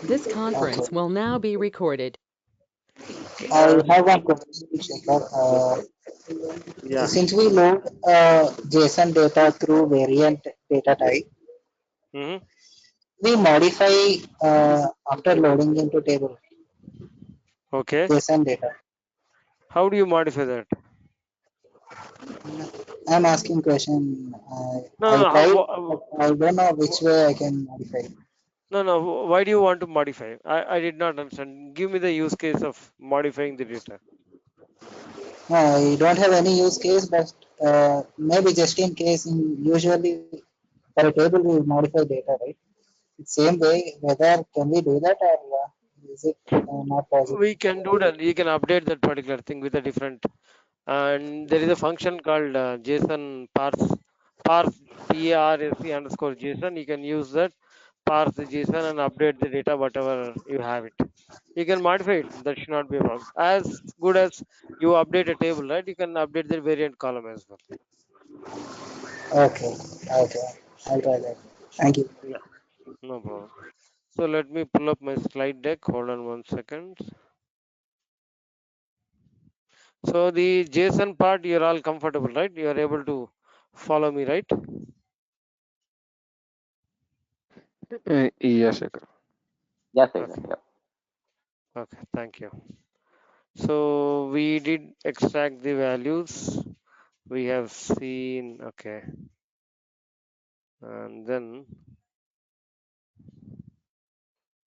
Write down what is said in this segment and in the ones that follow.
This conference will now be recorded. I have one question, Shekhar. Yeah. Since we load JSON data through variant data type, Mm-hmm. we modify after loading into table Okay. JSON data. How do you modify that? I'm asking question. No, I no, tried, but I don't know which way I can modify. no, no. Why do you want to modify? I did not understand. Give me the use case of modifying the data. No, I don't have any use case, but maybe just in case, usually for a table we modify data, right? It's same way. Whether can we do that or is it not possible? We can do that. You can update that particular thing with a different. And there is a function called JSON parse parse underscore JSON. You can use that parse the JSON and update the data whatever you have it. You can modify it. That should not be a problem. As good as you update a table, right? You can update the variant column as well. Okay, okay. I'll try that. Thank you. Yeah, no problem. So let me pull up my slide deck. Hold on 1 second. So the JSON part, you're all comfortable, right? You are able to follow me, right? Yes, Shekhar. Yes, I Okay, can. Yeah. okay, thank you. So we did extract the values. We have seen, okay, and then,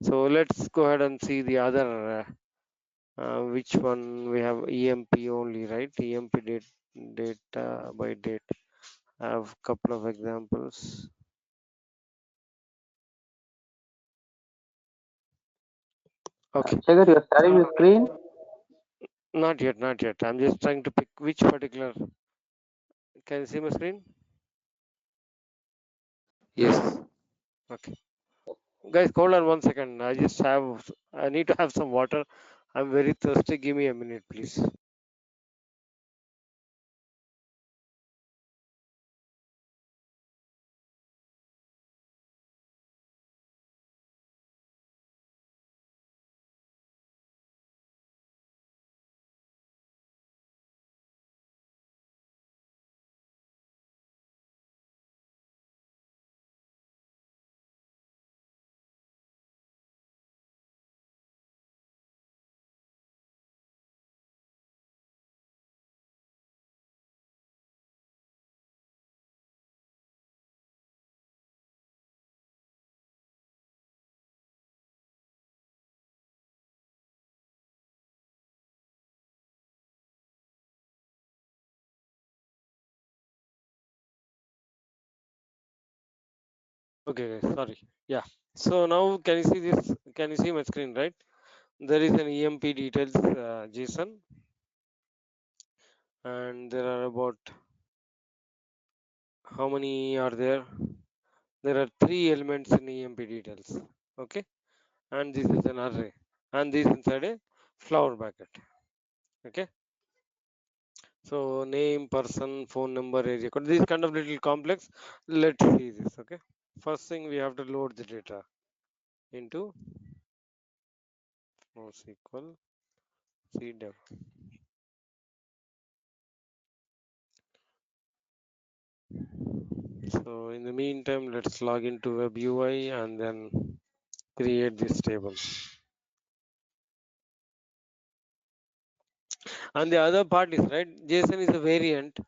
so let's go ahead and see the other, which one we have EMP only, right? EMP data by date. I have couple of examples. Okay, Shekhar, you're sharing uh, the screen? not yet, not yet. I'm just trying to pick which particular. Can you see my screen? Yes. Okay. Guys, hold on 1 second. I need to have some water. I'm very thirsty. Give me a minute, please. Okay, guys, sorry. Yeah. So now can you see this? Can you see my screen, right? There is an EMP details JSON, and there are about how many are there? There are three elements in EMP details. Okay, and this is an array, and this inside a flower bucket. Okay, so name, person, phone number, area code. This is kind of little complex. Let's see this. Okay, first thing we have to load the data into NoSQL CDEV. So in the meantime, let's log into web UI and then create this table. And the other part is right, JSON is a variant.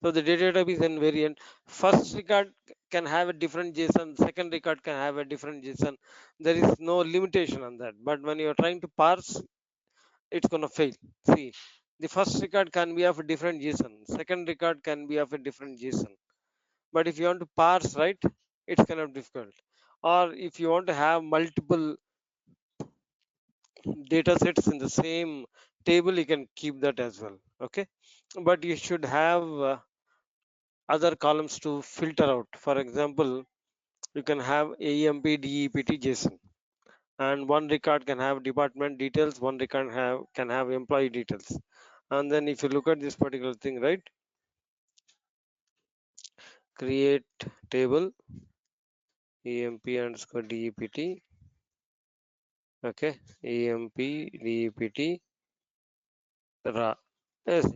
So the data type is a variant. First record can have a different JSON, second record can have a different JSON. There is no limitation on that. But when you're trying to parse, it's gonna fail. See, the first record can be of a different JSON, second record can be of a different JSON. But if you want to parse, right, it's kind of difficult. Or if you want to have multiple data sets in the same table, you can keep that as well. Okay, but you should have other columns to filter out. For example, you can have AMP DEPT JSON, and one record can have department details, one record can have employee details. And then if you look at this particular thing, right, create table EMP underscore DEPT, Okay, EMP, DEPT, RA. Yes,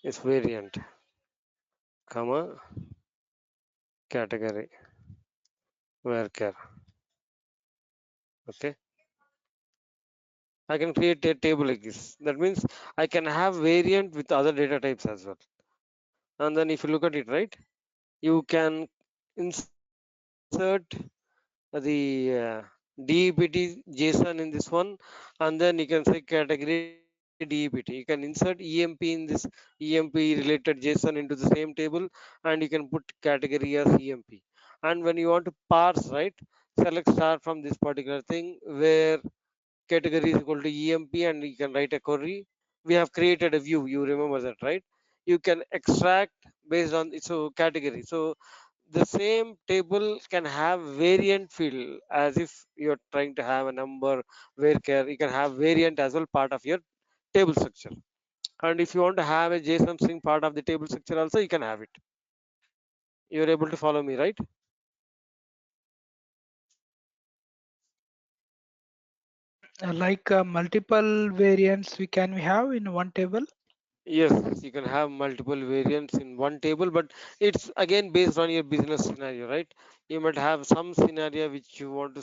it's variant, comma, category, varchar. Okay, I can create a table like this. That means I can have variant with other data types as well. And then if you look at it, right, you can insert the DEPT JSON in this one, and then you can say category DEPT. You can insert EMP in this EMP related JSON into the same table, and you can put category as EMP. And when you want to parse, right, select star from this particular thing where category is equal to EMP, and you can write a query. We have created a view. You remember that, right? You can extract based on so category. So the same table can have variant field as if you're trying to have a number where you can have variant as well part of your table structure. And if you want to have a JSON string part of the table structure also, you can have it. You're able to follow me, right? Like multiple variants we have in one table. Yes, you can have multiple variants in one table, but it's again based on your business scenario, right? You might have some scenario which you want to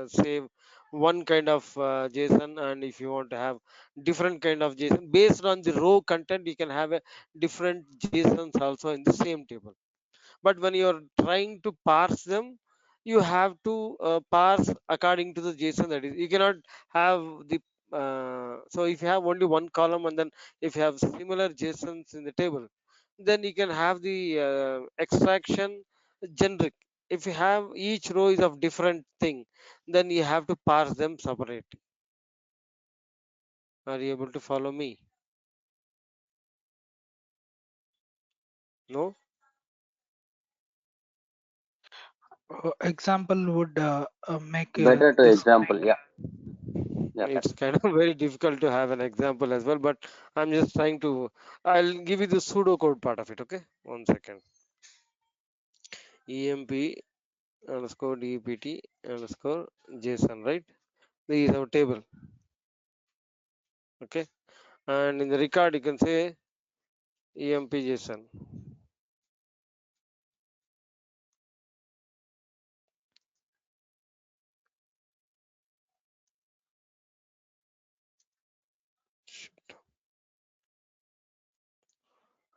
save one kind of JSON, and if you want to have different kind of JSON based on the row content, you can have a different JSONs also in the same table. But when you're trying to parse them, you have to parse according to the JSON. That is, you cannot have the so if you have only one column, and then if you have similar JSONs in the table, then you can have the extraction generic. If you have each row is of different thing, then you have to parse them separate. Are you able to follow me? No. Example would make Better to this. example. Yeah. Yeah. Correct. It's kind of very difficult to have an example as well, but I'm just trying to. I'll give you the pseudocode part of it. Okay, 1 second. EMP underscore DEPT underscore JSON, right? This is our table. Okay, and in the record you can say EMP JSON.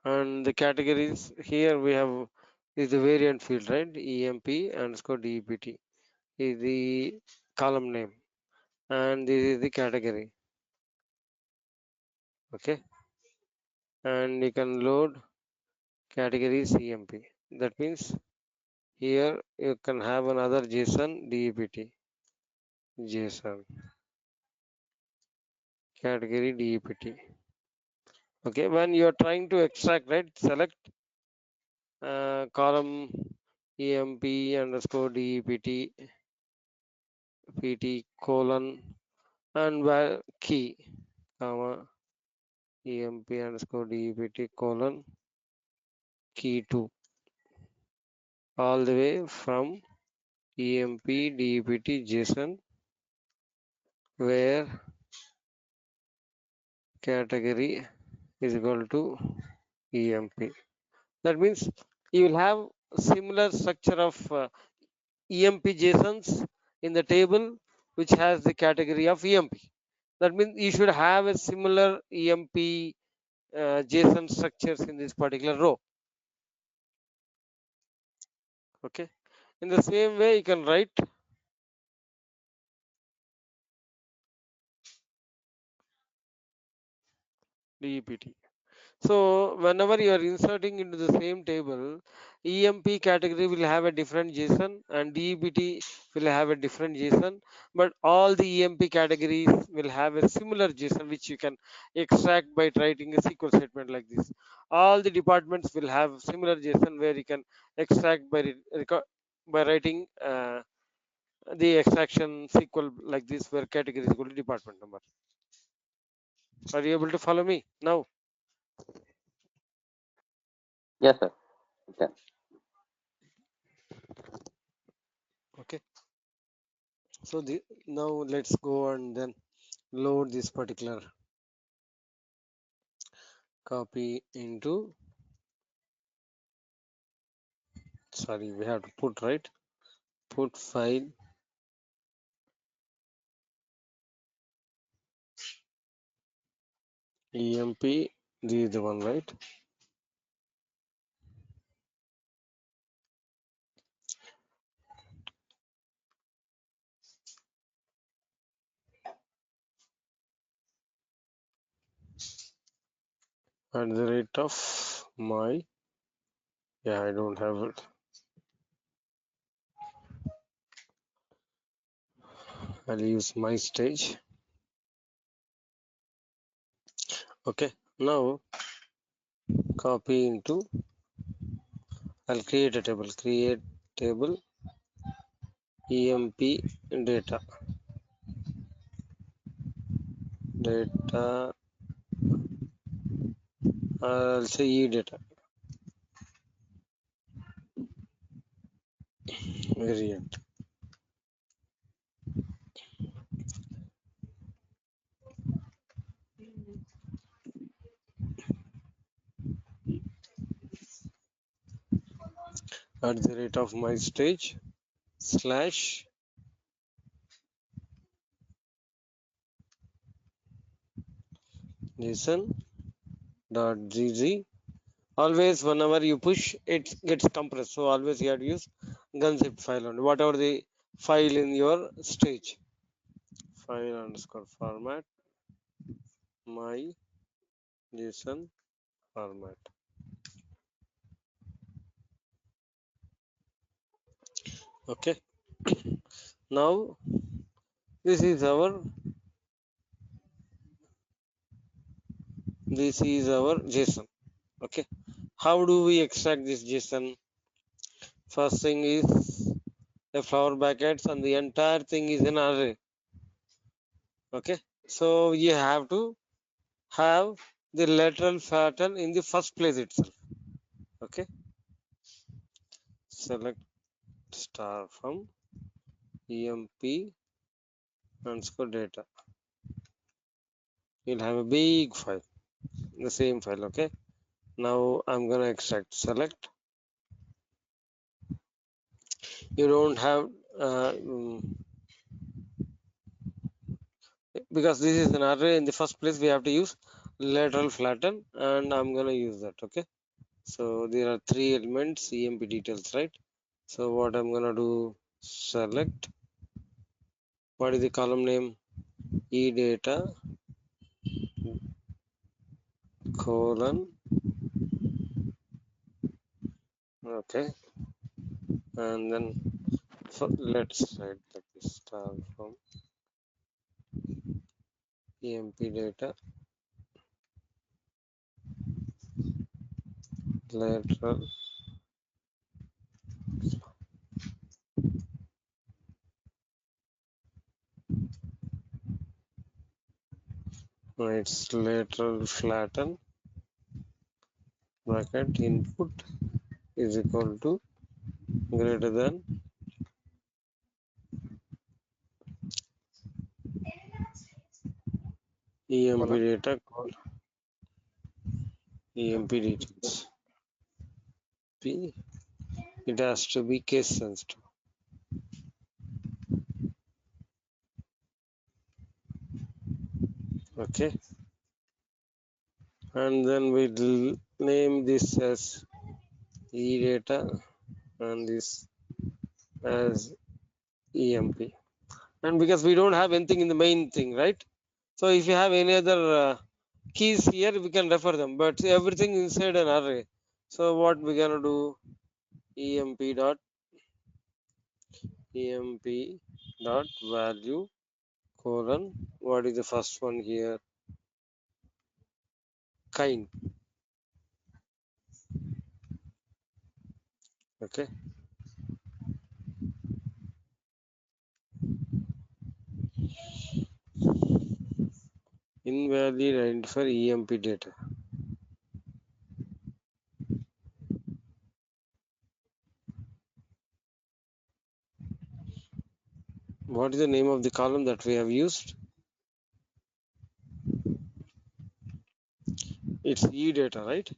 And the categories here we have is the variant field, right? EMP underscore DEPT is the column name, and this is the category. Okay, and you can load categories EMP. That means here you can have another JSON DEPT JSON category DEPT. Okay, when you are trying to extract, right, select column EMP underscore DEPT PT colon and key comma EMP underscore DEPT colon key 2 all the way from EMP DEPT JSON where category is equal to EMP. That means you will have similar structure of EMP JSONs in the table which has the category of EMP. That means you should have a similar EMP JSON structures in this particular row. Okay. In the same way, you can write DEPT. So whenever you are inserting into the same table, EMP category will have a different JSON and DEPT will have a different JSON, but all the EMP categories will have a similar JSON which you can extract by writing a SQL statement like this. All the departments will have similar JSON where you can extract by writing the extraction SQL like this where category is equal to department number. Are you able to follow me now? Yes, sir. Okay. Okay. So now let's go and then load this particular copy into, sorry, we have to put, right? Put file emp, this is the one, right? At the rate of my, yeah, I don't have it. I'll use my stage. Okay, now copy into, I'll create a table, create table emp data, I'll say e data variant. At the rate of my stage slash json dot gz. Always whenever you push, it gets compressed, so always you have to use gunzip file on whatever the file in your stage. File underscore format my json format. Okay, now this is our json. Okay, how do we extract this json? First thing is the flower brackets and the entire thing is an array. Okay, so you have to have the lateral pattern in the first place itself. Okay, select star from emp underscore data. You'll have a big file, the same file. Okay, now I'm gonna extract. Select. You don't have because this is an array in the first place. We have to use lateral flatten, and I'm gonna use that. Okay, so there are 3 elements emp details, right? So what I'm gonna do, select, what is the column name, e data colon, okay, and then let's write like this, star from emp data lateral, it's lateral flatten bracket input is equal to greater than emp data call emp details. P, it has to be case sensitive. Okay, and then we'll name this as e data and this as emp, and because we don't have anything in the main thing, right? So if you have any other keys here, we can refer them, but everything inside an array. So what we're gonna do, emp dot value colon, what is the first one here, kind. Okay, invalid identifier emp data. what is the name of the column that we have used? It's e data, right?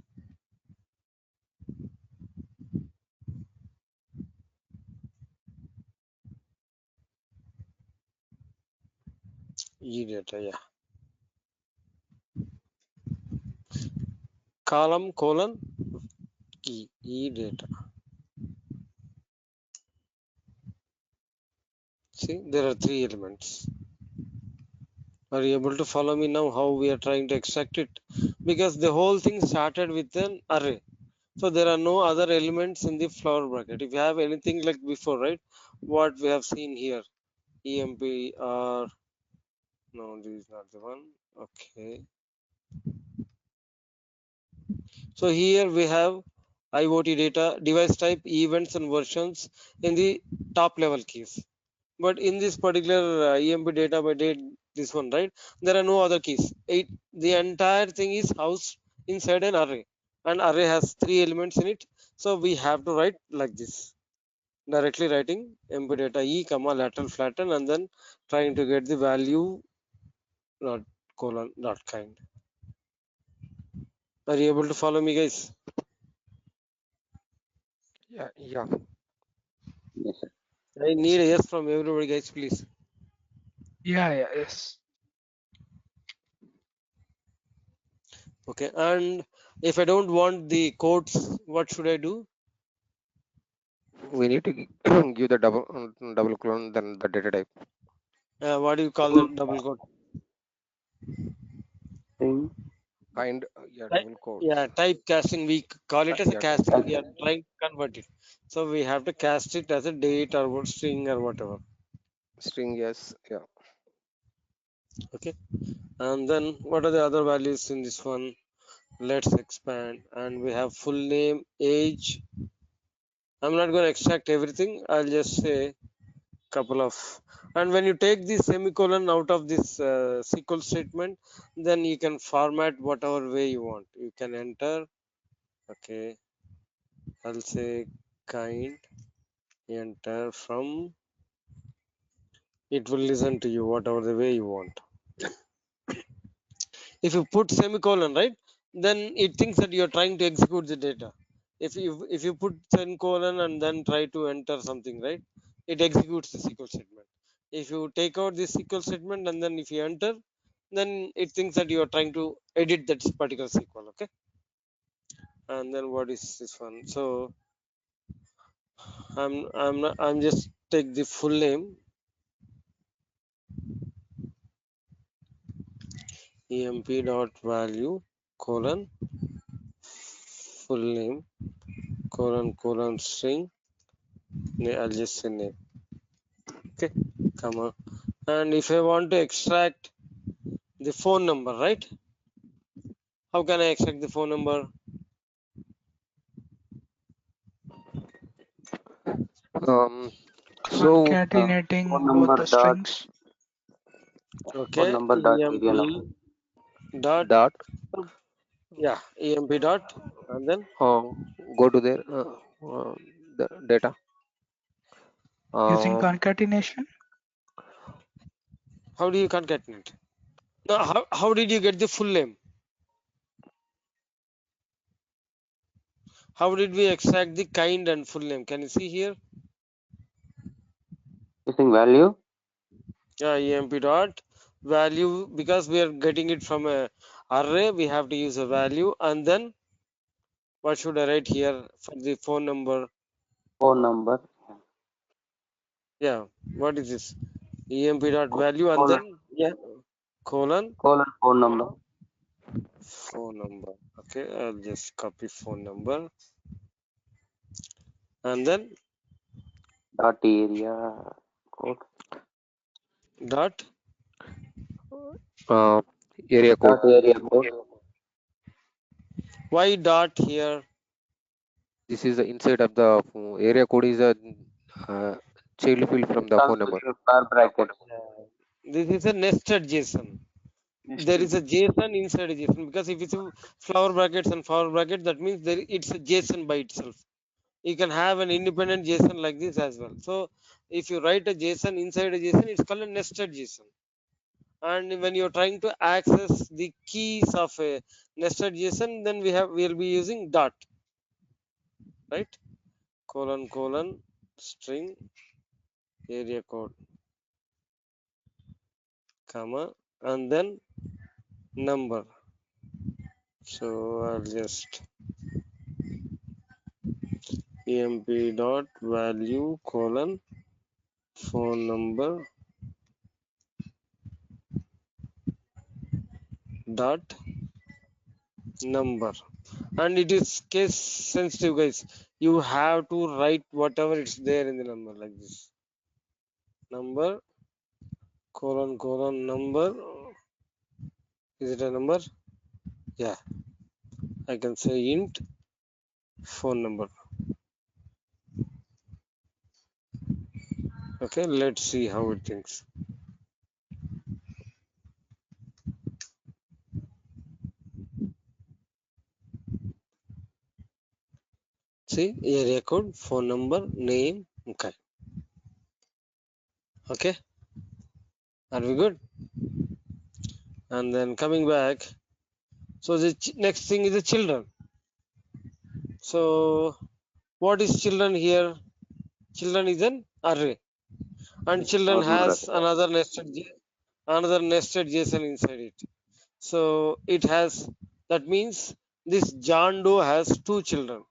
E data, yeah. Column colon e data. See, there are three elements. Are you able to follow me now how we are trying to extract it? Because the whole thing started with an array. So there are no other elements in the flower bracket. If you have anything like before, right? What we have seen here, EMP or no, this is not the one. Okay. So here we have IoT data, device type, events and versions in the top level keys. But in this particular EMP data by date, this one, right? There are no other keys. The entire thing is housed inside an array. And array has three elements in it. So we have to write like this. Directly writing MP data E comma lateral flatten and then trying to get the value dot colon dot kind. Are you able to follow me, guys? Yeah, yeah. Yes, sir. I need a yes from everybody, guys, please. Yeah, yes. Okay, and if I don't want the codes, what should I do? We need to give the double clone, then the data type. What do you call that double quote? String Kind, yeah, Type, double quotes. yeah, typecasting. We call it as a Yeah, casting. type We are trying to convert it. So we have to cast it as a date or string or whatever. string, yes, yeah. Okay, and then what are the other values in this one? Let's expand, and we have full name, age. I'm not going to extract everything. I'll just say couple of, and when you take the semicolon out of this SQL statement, then you can format whatever way you want. You can enter. Okay, I'll say kind, enter from, it will listen to you whatever the way you want. If you put semicolon, right, then it thinks that you're trying to execute the data. If you put semicolon and then try to enter something, right, it executes the SQL statement. If you take out the SQL statement and then if you enter, then it thinks that you are trying to edit that particular SQL. Okay, and then what is this one? So I'm just take the full name, emp dot value colon full name colon string. I'll just say name. Okay, comma. And if I want to extract the phone number, right? How can I extract the phone number? So phone Concatenating both number the dot strings. phone Okay, number dot emp area number. dot, dot, yeah, emp dot, and then go to there, the data. Using Um, concatenation. how do you concatenate? No, how did you get the full name? How did we extract the kind and full name? Can you see here? Using value. Yeah, emp dot value, because we are getting it from a array, we have to use a value, and then what should I write here for the phone number? Phone number. Yeah, what is this? Emp dot value and Colon then yeah, colon colon phone number phone number. Okay, I'll just copy phone number and then dot area code dot. uh, area code. dot area code. Why dot here? This is the inside of the area code is a uh, child field from It the comes phone with number. the star bracket. This is a nested JSON. There is a JSON inside a JSON, because if it's a flower brackets and flower bracket, that means it's a JSON by itself. You can have an independent JSON like this as well. So If you write a JSON inside a JSON, it's called a nested JSON. And when you're trying to access the keys of a nested JSON, then we'll be using dot, right? Colon string area code, comma, and then number. So I'll just emp dot value colon phone number dot number. And it is case sensitive, guys. You have to write whatever it's there in the number, like this. Number colon number. Is it a number? Yeah, I can say int phone number. Okay, let's see how it thinks. See, area code, phone number, name. Okay, are we good? And then coming back, so the next thing is the children. So what is children here? Children is an array, and children has another nested JSON inside it. So it has, that means this John Doe has two children.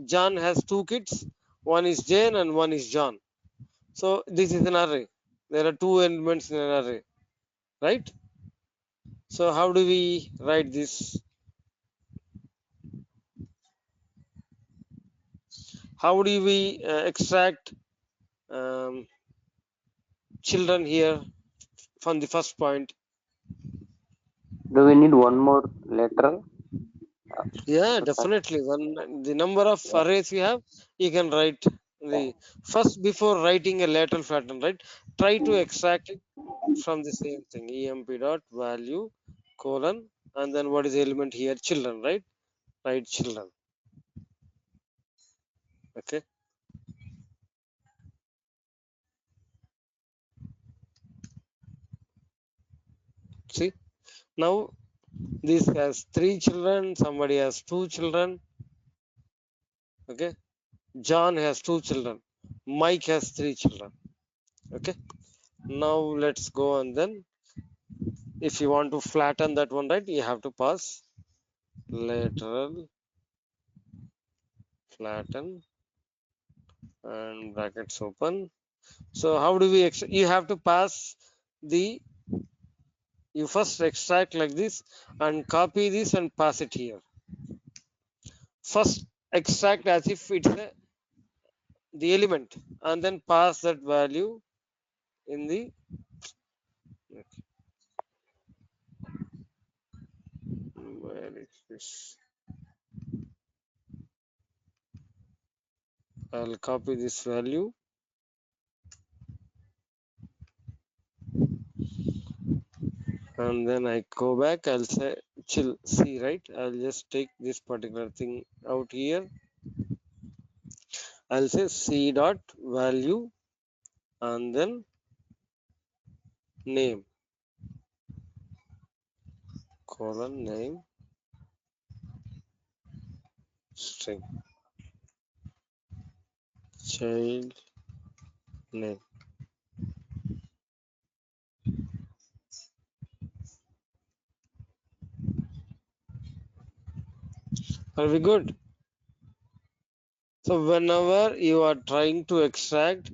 John has two kids, one is Jane and one is John. So this is an array. There are two elements in an array, right? So how do we write this? How do we extract children here from the first point? Do we need one more letter? Yeah, definitely. When the number of arrays you have, you can write the first before writing a lateral pattern, right? Try to extract it from the same thing. Emp dot value colon, and then what is the element here? Children, right? Write children. Okay. See, now this has 3 children, somebody has 2 children. Okay, John has 2 children, Mike has 3 children. Okay, now let's go, and then if you want to flatten that one, right, you have to pass lateral flatten and brackets open. So how do we you have to pass the, you first extract like this and copy this and pass it here. First extract as if it's the element, and then pass that value in the, where is this? I'll copy this value and then I go back. I'll say chill C, right? I'll just take this particular thing out here. I'll say C dot value and then name colon name string child name. Are we good? So whenever you are trying to extract,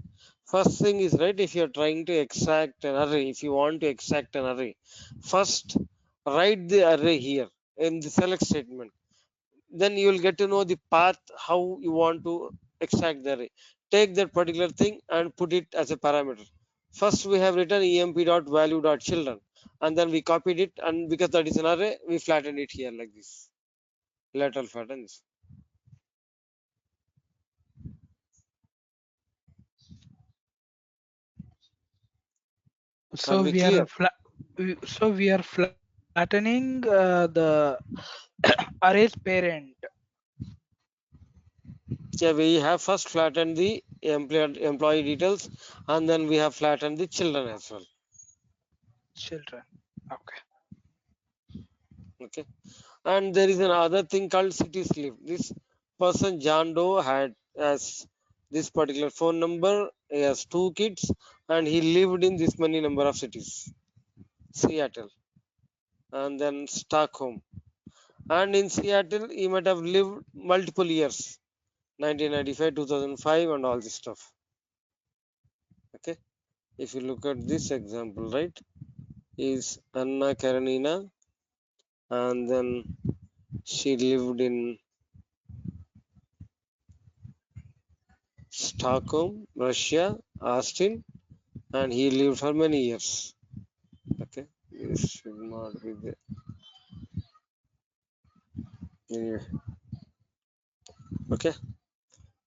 first thing is, right, if you are trying to extract an array, if you want to extract an array, first write the array here in the select statement. Then you will get to know the path how you want to extract the array. Take that particular thing and put it as a parameter. First we have written emp.value.children, and then we copied it, and because that is an array, we flattened it here like this. Lateral flattens. So Are we we clear? are flattening the array's parent. Yeah, we have first flattened the employee details, and then we have flattened the children as well. Children. Okay. Okay, and there is another thing called city sleeve. This person John Doe has this particular phone number. He has 2 kids, and he lived in this many number of cities: Seattle, and then Stockholm. And in Seattle, he might have lived multiple years: 1995, 2005, and all this stuff. Okay, if you look at this example, right, is Anna Karenina, and then she lived in Stockholm, Russia, Austin, and he lived for many years. Okay, this should not be there. Anyway, okay,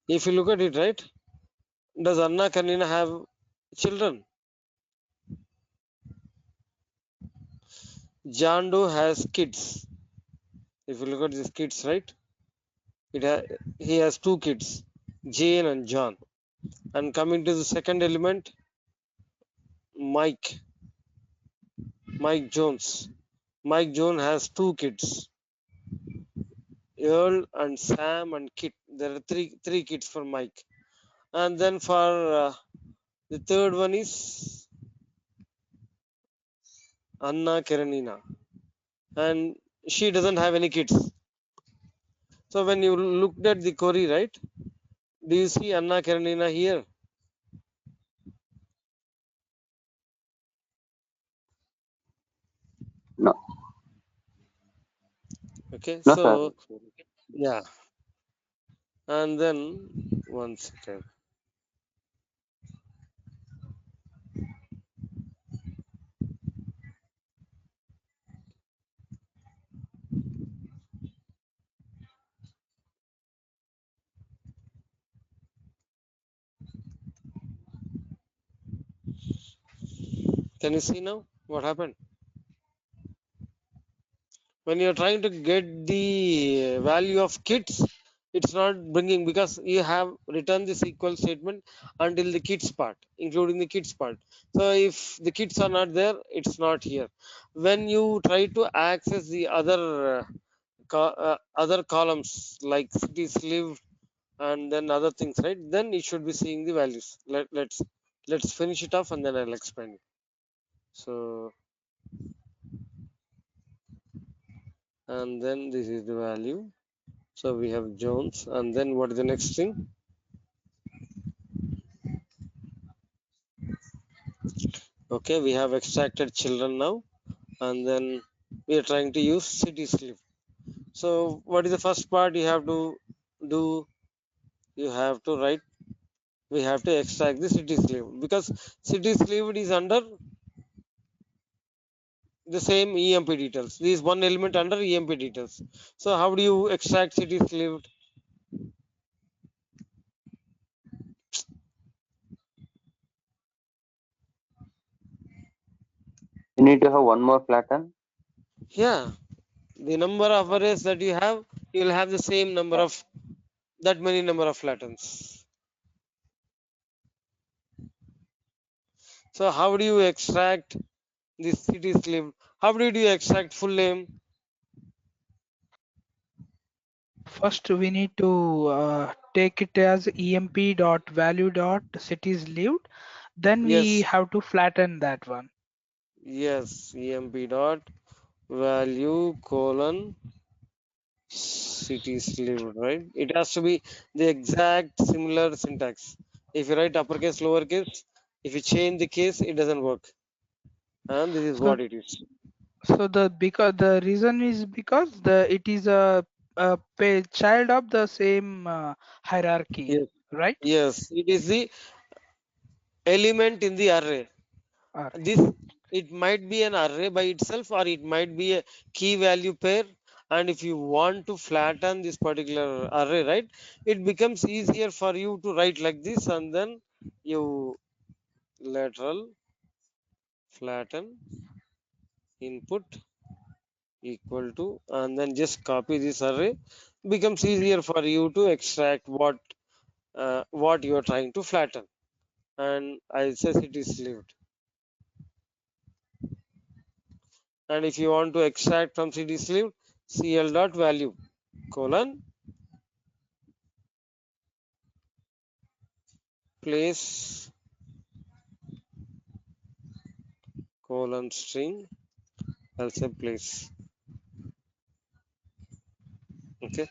if you look at it, right, does Anna Karenina have children? John Doe has kids. If you look at these kids, right, he has 2 kids, Jane and John. And coming to the second element, Mike Jones. Mike Jones has 2 kids, Earl and Sam and Kit. There are three kids for Mike. And then for the third one is Anna Karenina, and she doesn't have any kids. So when you looked at the query, right, do you see Anna Karenina here? No, Okay, no, sir. so yeah, and then one second. Can you see now what happened? When you're trying to get the value of kids, it's not bringing, because you have returned this equal statement until the kids part, including the kids part. So if the kids are not there, it's not here. When you try to access the other columns like cities lived and then other things, right, then it should be seeing the values. Let's finish it off and then I'll explain it. So, and then this is the value. So we have Jones, and then what is the next thing? Okay, we have extracted children now, and then we are trying to use city sleeve. So what is the first part you have to do? You have to write, we have to extract the city sleeve, because city sleeve is under the same EMP details. This is one element under EMP details. So how do you extract city sleeve? You need to have one more flatten. Yeah, the number of arrays that you have, you will have the same number of that many number of flattens. So how do you extract this city sleeve? How did you extract full name? First, we need to take it as emp dot value dot cities lived. Then we Yes, have to flatten that one. yes, emp dot value colon city sleeve, right? It has to be the exact similar syntax. If you write uppercase, lowercase, if you change the case, it doesn't work. And this is So, what it is. so the reason is because it is a child of the same hierarchy, Yes, right? yes, it is the element in the array. Array. This, it might be an array by itself, or it might be a key value pair. And if you want to flatten this particular array, right, it becomes easier for you to write like this, and then you lateral flatten input equal to, and then just copy this array. Becomes easier for you to extract what what you are trying to flatten, and I say cities lived. And if you want to extract from cities lived, cl dot value colon place colon string, I'll say place. Okay.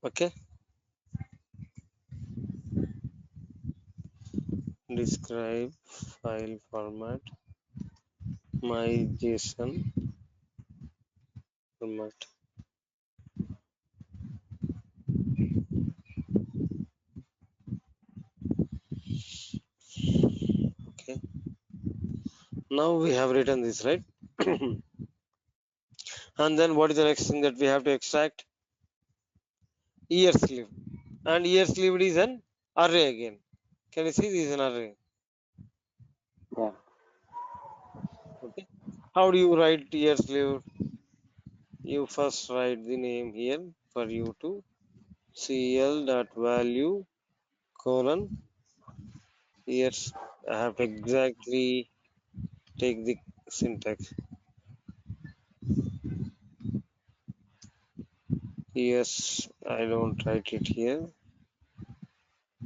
Okay. Describe file format, my JSON format. Okay. Now we have written this, right? And then what is the next thing that we have to extract? Years lived. And years lived is an array again. Can you see this is an array? Yeah. Okay. How do you write years lived? You first write the name here for you to cl dot value colon years. I have to exactly take the syntax. Yes, I don't write it here.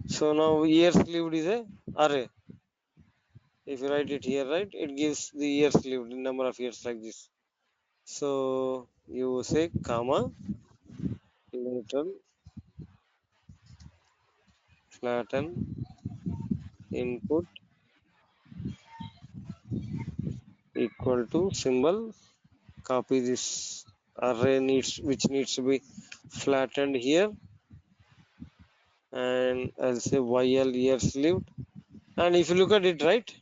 So now years lived is a array. If you write it here, right, it gives the years lived, number of years like this. So you say comma lateral flatten input equal to symbol. Copy this array needs which needs to be flattened here, and I'll say YL years lived. And if you look at it, right,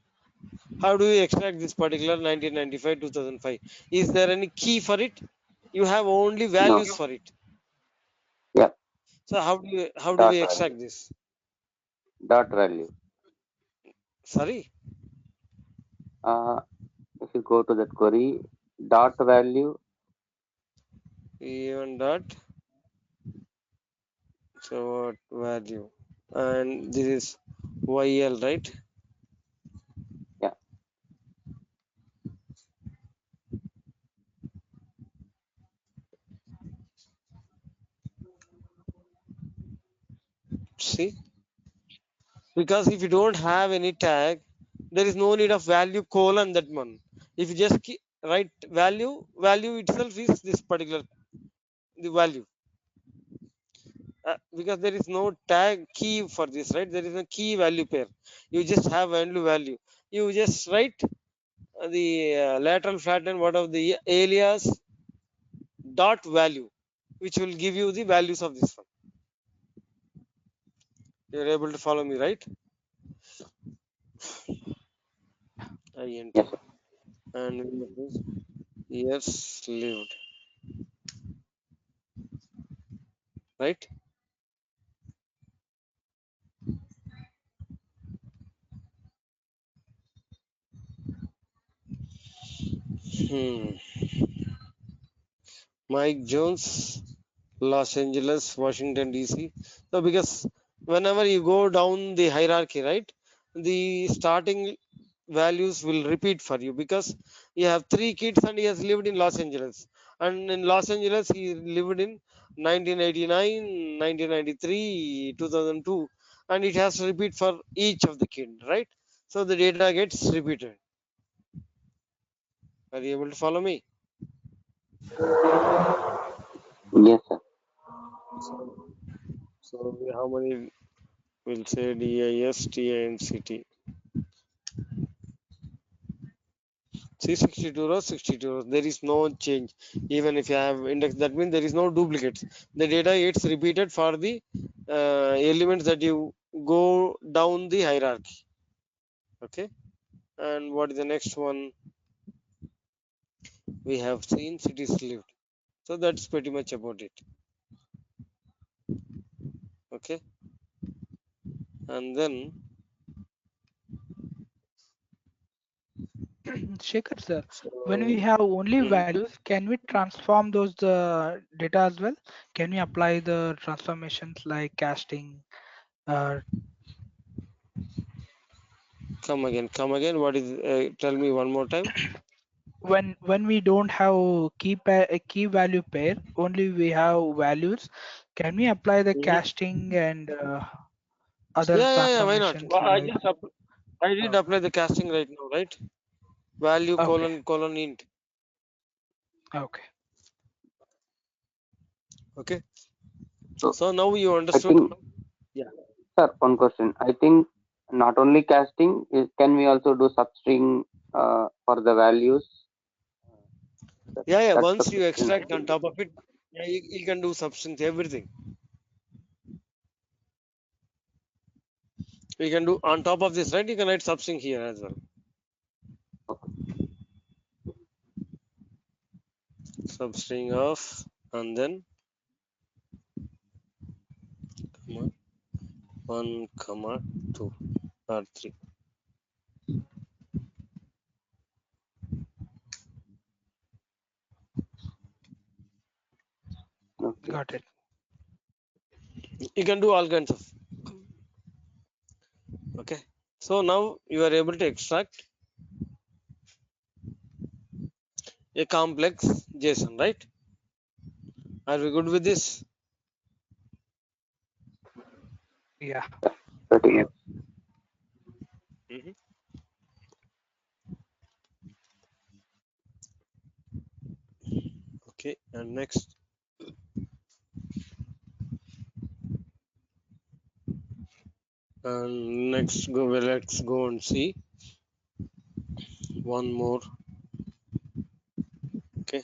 how do you extract this particular 1995 2005? Is there any key for it? You have only No. values for it. Yeah. So how do Dot we value. extract this? Dot value. Sorry, If you go to that query, dot value. even dot so what value, and this is YL, right? Yeah. See, because if you don't have any tag, there is no need of value colon that one. If you just write value itself is this particular the value, because there is no tag key for this, right? There is a key value pair. You just have value. You just write the lateral flatten what of the alias dot value, which will give you the values of this one. You're able to follow me, right? INT Yes, sir. and years lived, right? Hmm. Mike Jones, Los Angeles, Washington DC. So because whenever you go down the hierarchy, right, the starting values will repeat for you, because you have three kids and he has lived in Los Angeles. And in Los Angeles, he lived in 1989, 1993, 2002, and it has to repeat for each of the kid, right? So the data gets repeated. Are you able to follow me? Yes, sir. So, so how many will say DIS, TINCT? See 62 rows, 62 rows. There is no change. Even if you have index, that means there is no duplicates. The data gets repeated for the elements that you go down the hierarchy. Okay. And what is the next one? We have seen cities lived. So that's pretty much about it. Okay. And then Shekhar sir, when we So, have only mhm. values, can we transform those data as well? Can we apply the transformations like casting? Uh, Come again, come again. What is? Tell me one more time. when we don't have a key value pair, only we have values. Can we apply the Mhm. casting and other Yeah. Why not? transformations Well, like? I did Okay, apply the casting right now, right? Value okay, colon int. okay. Okay. So So now you I understood. think, Yeah. sir, one question. I think not only casting, can we also do substring for the values? Yeah. That's the Once you question I extract on think. top of it, yeah, you can do substance everything. You can do on top of this, right? You can write substring here as well. Substring of and then comma, 1 comma 2 or 3. Okay. Got it. You can do all kinds of. Okay. So now you are able to extract a complex JSON, right? Are we good with this? Yeah. Pretty much. Mhm. Okay. And next, let's go and see one more. Okay.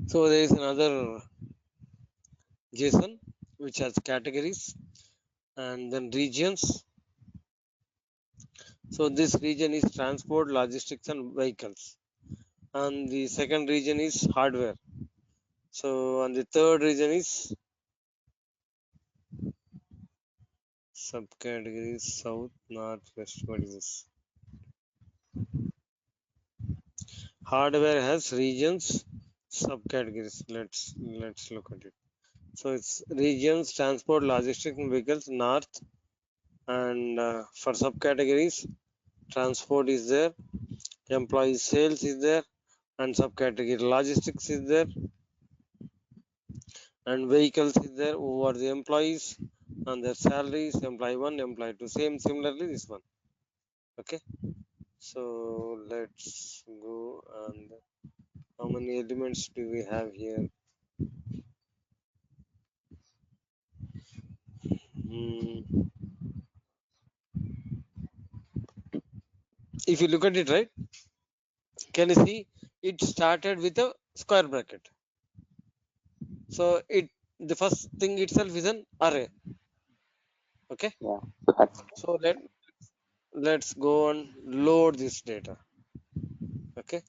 So there is another JSON which has categories and then regions. So this region is transport, logistics, and vehicles. And the second region is hardware. So and the third region is subcategories south, north, west. What is this? Hardware has regions, subcategories. Let's look at it. So it's regions, transport, logistics, and vehicles, north, and for subcategories, transport is there, employee sales is there, and subcategory logistics is there, and vehicles is there. Who are the employees and their salaries? Employee one, employee two. Similarly, this one. Okay. So let's go and how many elements do we have here? Hmm. If you look at it, right, can you see it started with a square bracket? So the first thing itself is an array. Okay. Yeah. So that So let's go and load this data. Okay.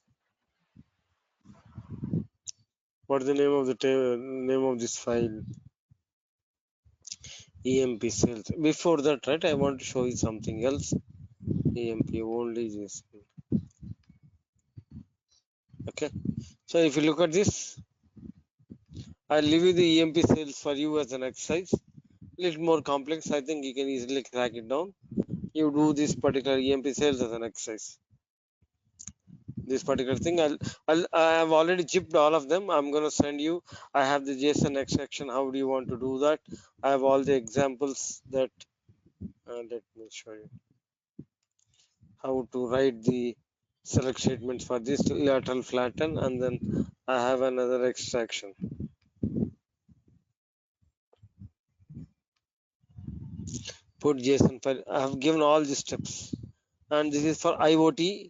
What is the name of the name of this file? EMP sales. Before that, right, I want to show you something else. EMP only this. Okay. So if you look at this, I'll leave you the EMP sales for you as an exercise. Little more complex. I think you can easily crack it down. You do this particular EMP sales as an exercise. This particular thing, I have already chipped all of them. I'm gonna send you. I have the JSON extraction. How do you want to do that? I have all the examples that. Let me show you how to write the select statements for this lateral flatten, and then I have another extraction. Put JSON file. I have given all the steps, and this is for IoT.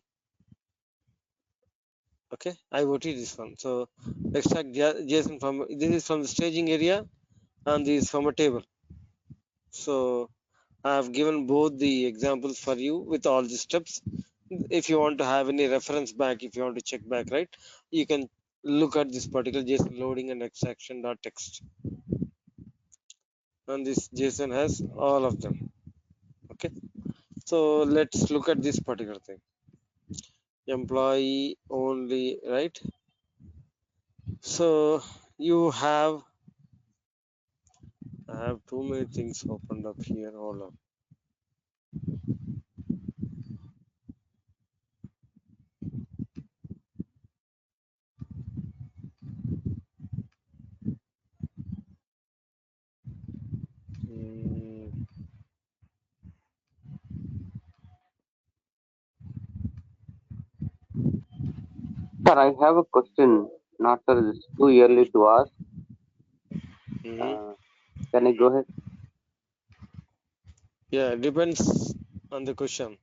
Okay, IoT this one. So extract JSON from this is from the staging area, and this is from a table. So I have given both the examples for you with all the steps. If you want to have any reference back, if you want to check back, right, you can look at this particular JSON loading and extraction dot text, and this JSON has all of them. Okay, so let's look at this particular thing. Employee only, right? So you have, I have too many things opened up here. Hold on. Hmm. Sir, I have a question. Not sir, it's too early to ask. Mhm. Can I go ahead? Yeah, depends on the question.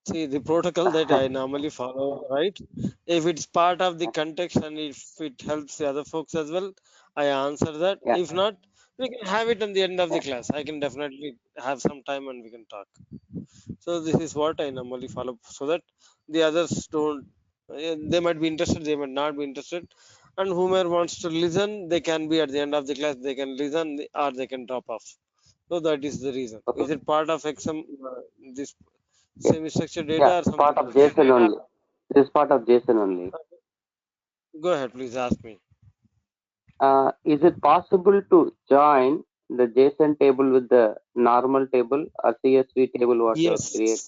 See, the protocol that I normally follow, right? If it's part of the context and if it helps the other folks as well, I answer that. Yeah, If not, we can have it in the end of the class. I can definitely have some time and we can talk. So this is what I normally follow so that the others don't, they might be interested, they might not be interested. And whomever wants to listen, they can be at the end of the class, they can listen or they can drop off. So that is the reason. okay. Is it part of XM, this Yeah, semi-structured yeah, data or part something of else? JSON only. This is part of JSON only. Go ahead, please ask me. Is it possible to join the JSON table with the normal table or CSV table what you have created?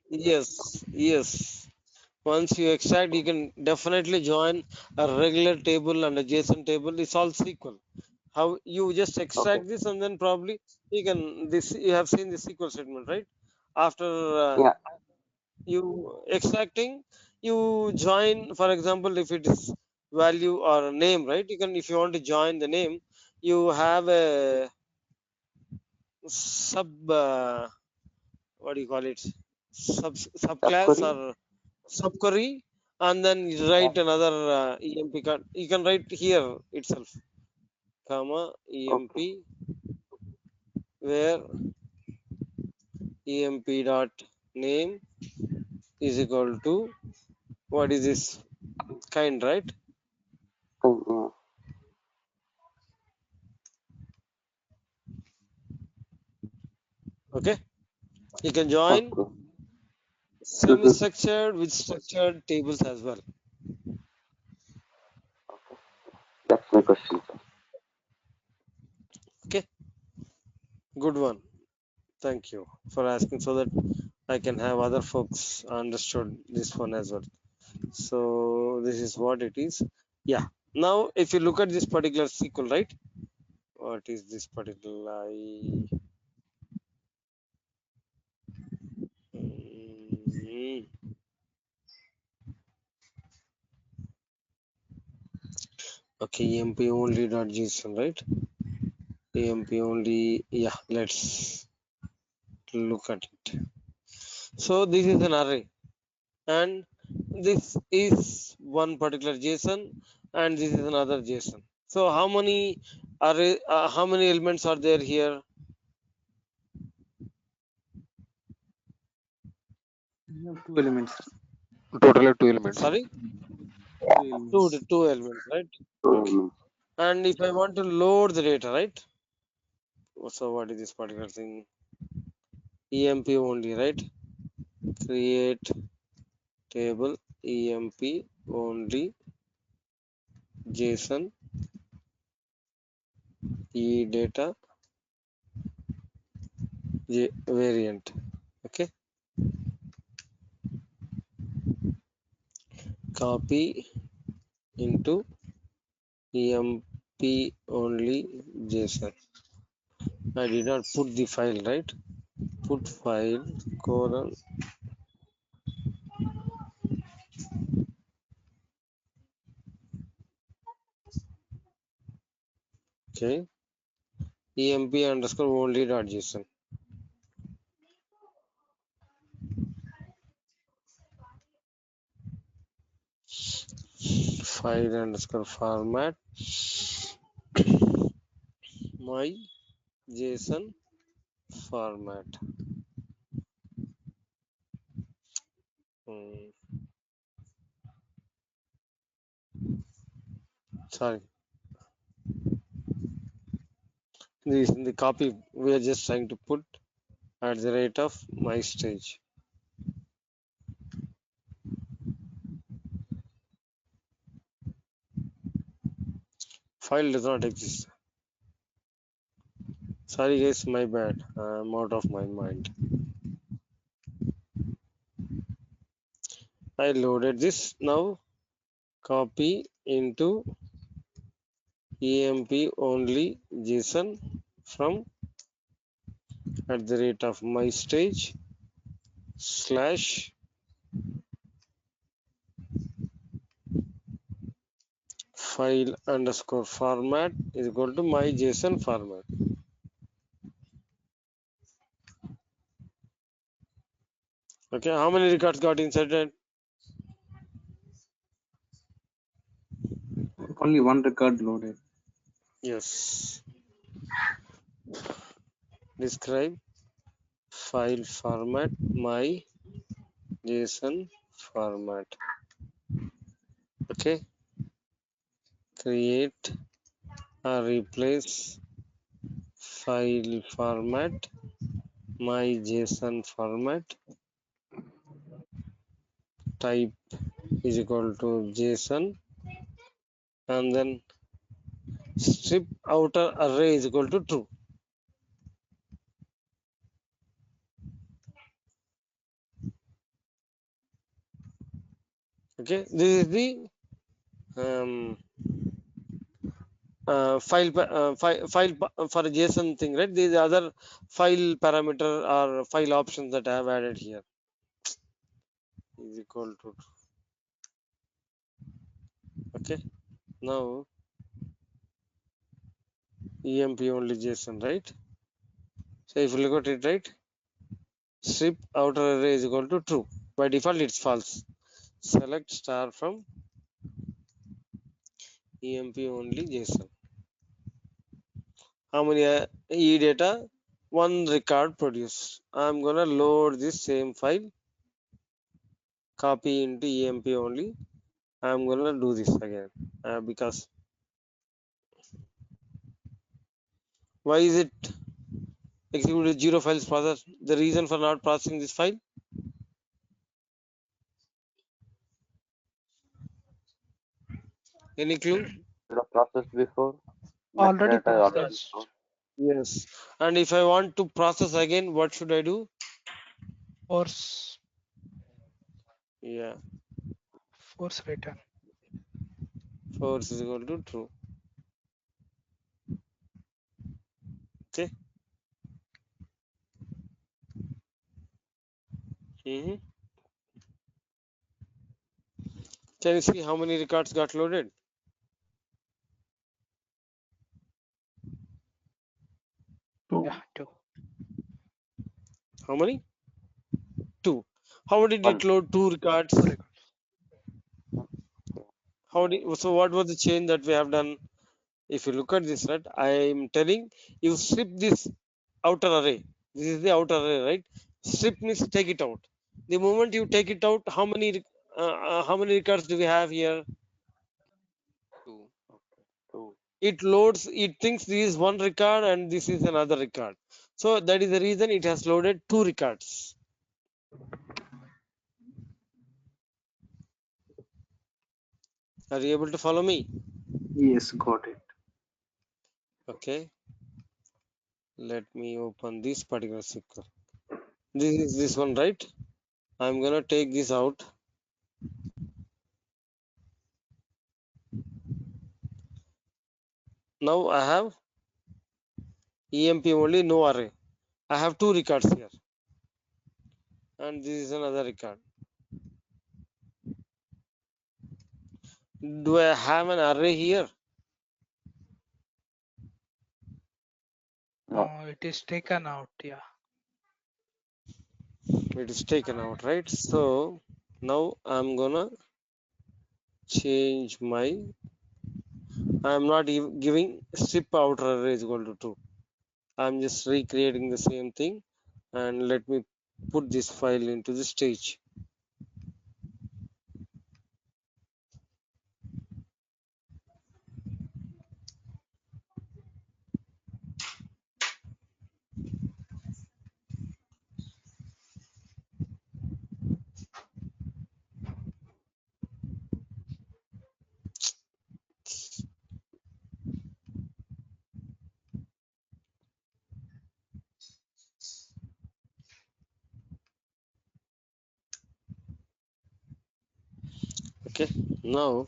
Yes, yes. Once you extract, you can definitely join a regular table and a JSON table. It's all SQL. How you just Okay. extract this and then probably you can this you have seen the SQL statement, right? After Yeah, you extracting, you join. For example, if it is value or a name, right? You can if you want to join the name, you have a sub. What do you call it? Subclass subquery. or subquery, and then you write another emp card. You can write here itself, comma emp, Okay. where emp dot name is equal to what is this kind, right? Yeah. Okay, you can join Okay. Mm-hmm. semi-structured with structured tables as well. That's my question, sir. Okay, good one. Thank you for asking so that I can have other folks understood this one as well. So this is what it is. Yeah. Now, if you look at this particular SQL, right? What is this particular? Mm, okay, emp only dot JSON, right? Emp only. Yeah. Let's look at it. So this is an array, and this is one particular JSON, and this is another JSON. So how many array? How many elements are there here? You have two elements, sir. Total of two elements. Sorry, Two elements. two elements, right? Okay. Mm, And if I want to load the data, right? So what is this particular thing? EMP only, right? Create table EMP only JSON e data variant. Okay. Copy into EMP only JSON. I did not put the file, right? Put file colon. Okay. EMP underscore only dot JSON. File underscore format my JSON format. Hmm. Sorry, this in the copy we are just trying to put at the rate of my stage. File does not exist. Sorry guys, my bad. I'm out of my mind. I loaded this. Now copy into EMP only JSON from at the rate of my stage slash file underscore format is equal to my JSON format. Okay, how many records got inserted? Only one record loaded. Yes. Describe file format my JSON format. Okay, create or replace file format my JSON format. Type is equal to JSON and then strip outer array is equal to true. Okay, this is the file for a JSON thing, right? These are other file parameter or file options that I have added here. Is equal to okay. Now EMP only JSON, right? So if you look at it, right, strip outer array is equal to true. By default, it's false. Select star from EMP only JSON. How many E data? One record produced. I'm gonna load this same file, copy into EMP only. I'm gonna do this again because why is it executed 0 files process? The reason for not processing this file? Any clue? The process before Already metadata is already processed. stored. Yes. And if I want to process again, what should I do? Force Yeah, return. force is equal to true. Okay. Can you see how many records got loaded? Yeah, 2. How many? 2. How did it One. load 2 records? 2 records. So what was the change that we have done? If you look at this, right, I am telling you strip this outer array. This is the outer array, right? Strip means take it out. The moment you take it out, how many records do we have here? 2. Two. It loads. It thinks this is one record and this is another record. So that is the reason it has loaded 2 records. Are you able to follow me? Yes, got it. Okay. Let me open this particular SQL. This is this one, right? I'm gonna take this out. Now I have EMP only, no array. I have 2 records here, and this is another record. Do I have an array here? No. It is taken out. Yeah. It is taken out, right? So now I'm gonna change my. I'm not even giving strip outer array is equal to true. I'm just recreating the same thing, and let me put this file into the stage. Okay, now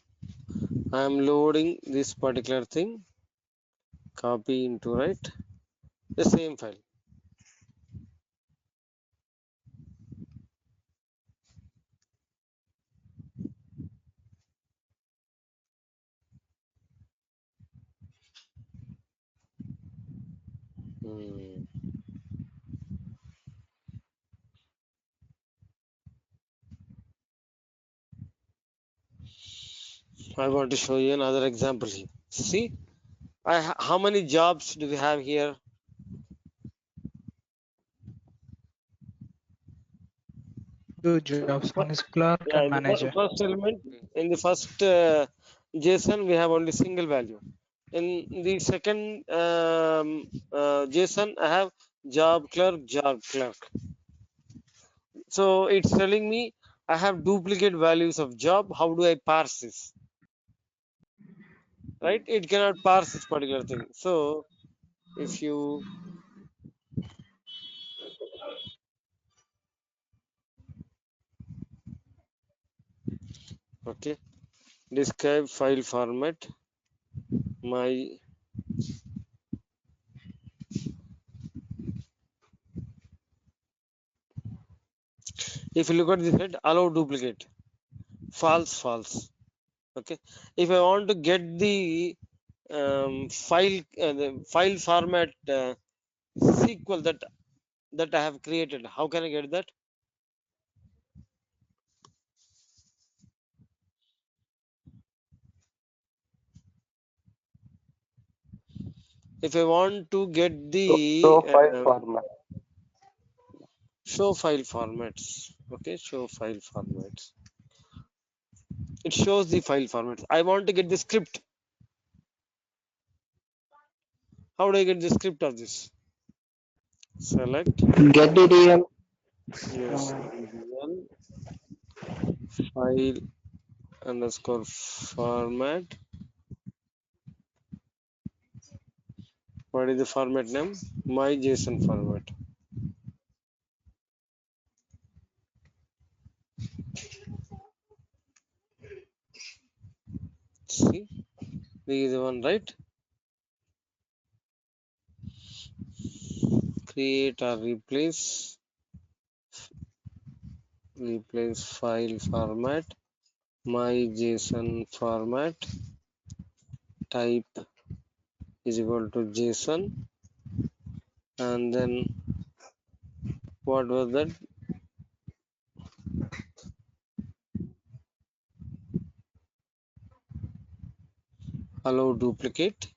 I am loading this particular thing, copy into right the same file. Hmm. I want to show you another example here. See, how many jobs do we have here? Two jobs. One is clerk Yeah, and in the manager. first element, in the first JSON, we have only single value. In the second JSON, I have job clerk, job clerk. So it's telling me I have duplicate values of job. How do I parse this? Right? It cannot parse this particular thing. So if you okay, describe file format, my if you look at this head, allow duplicate, false, false. Okay, if I want to get the file format SQL that I have created, how can I get that? If I want to get the So file format. show file formats, okay, show file formats. It shows the file formats. I want to get the script. How do I get the script of this? Select Get DDL. yes, DDL file underscore format. What is the format name? My JSON format. See, this is the one, right? Create or replace file format, my JSON format, type is equal to JSON, and then what was that? Allow duplicate.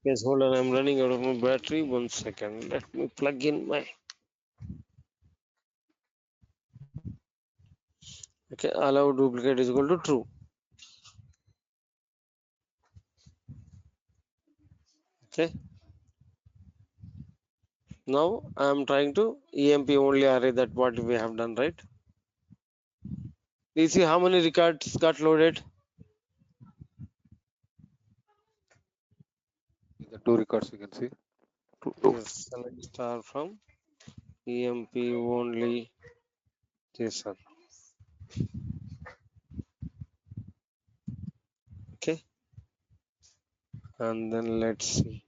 Yes, hold on, I'm running out of my battery. 1 second. Let me plug in my okay. Allow duplicate is equal to true. Okay. Now I'm trying to EMP only array that what we have done, right? Do you see how many records got loaded? The two records you can see. Yes, select star from EMP only JSON. Okay, and then let's see.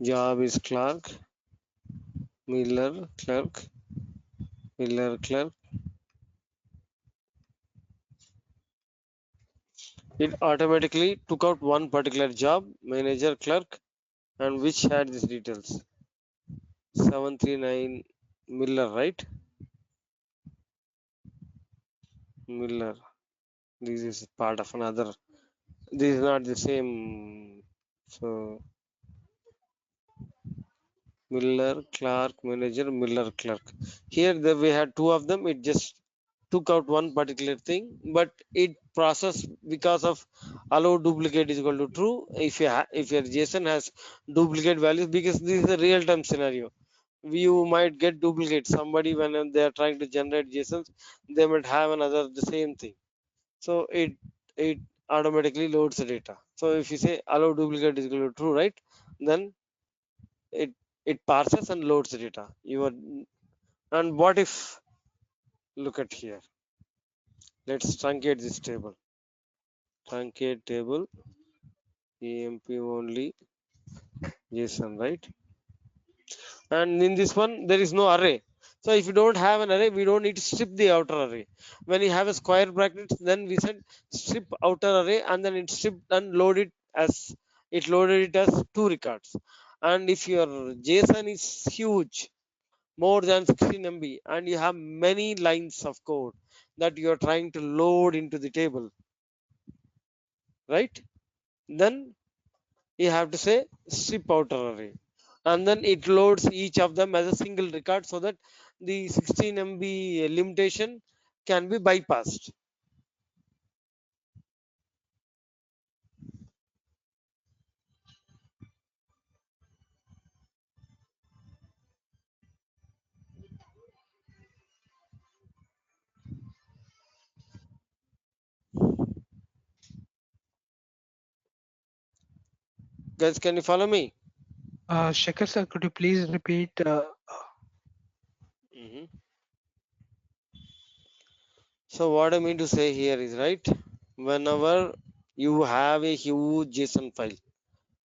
Job is clerk, Miller clerk, Miller clerk. It automatically took out one particular job, manager clerk, and which had these details. 739 Miller, right? Miller. This is part of another. This is not the same. So Miller clerk manager Miller clerk. Here we had two of them. It just took out one particular thing, but it processed because of allow duplicate is equal to true. If your JSON has duplicate values, because this is a real time scenario, you might get duplicate. Somebody when they are trying to generate JSONs, they might have another the same thing. So it automatically loads the data. So if you say allow duplicate is equal to true, right? Then it it parses and loads the data. Your And what if, look at here, let's truncate this table. Truncate table, EMP only JSON, right? And in this one, there is no array. So if you don't have an array, we don't need to strip the outer array. When you have a square bracket, then we said strip outer array, and then it stripped and loaded as loaded it as 2 records. And if your JSON is huge, more than 16 MB, and you have many lines of code that you are trying to load into the table, right? Then you have to say strip outer array, and then it loads each of them as a single record so that the 16 MB limitation can be bypassed. Guys, can you follow me? Shekhar sir, could you please repeat? Mhm. So what I mean to say here is, right, whenever you have a huge JSON file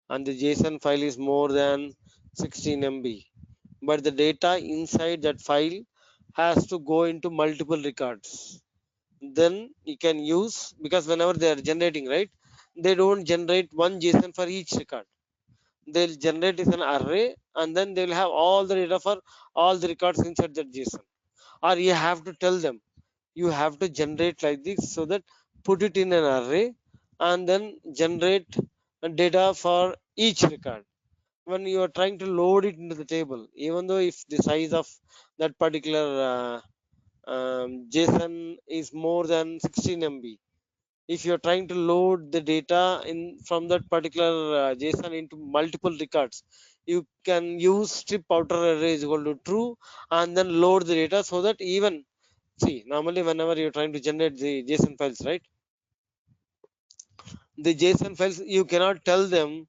and the JSON file is more than 16 MB, but the data inside that file has to go into multiple records, then you can use, because whenever they are generating, right, they don't generate one JSON for each record. They'll generate is an array, and then they'll have all the data for all the records inside that JSON. Or you have to tell them, you have to generate like this, so that put it in an array and then generate data for each record. When you are trying to load it into the table, even though if the size of that particular JSON is more than 16 MB, if you're trying to load the data in from that particular JSON into multiple records, you can use strip outer array is equal to true, and then load the data so that even, see, normally whenever you're trying to generate the JSON files, right, the JSON files, you cannot tell them,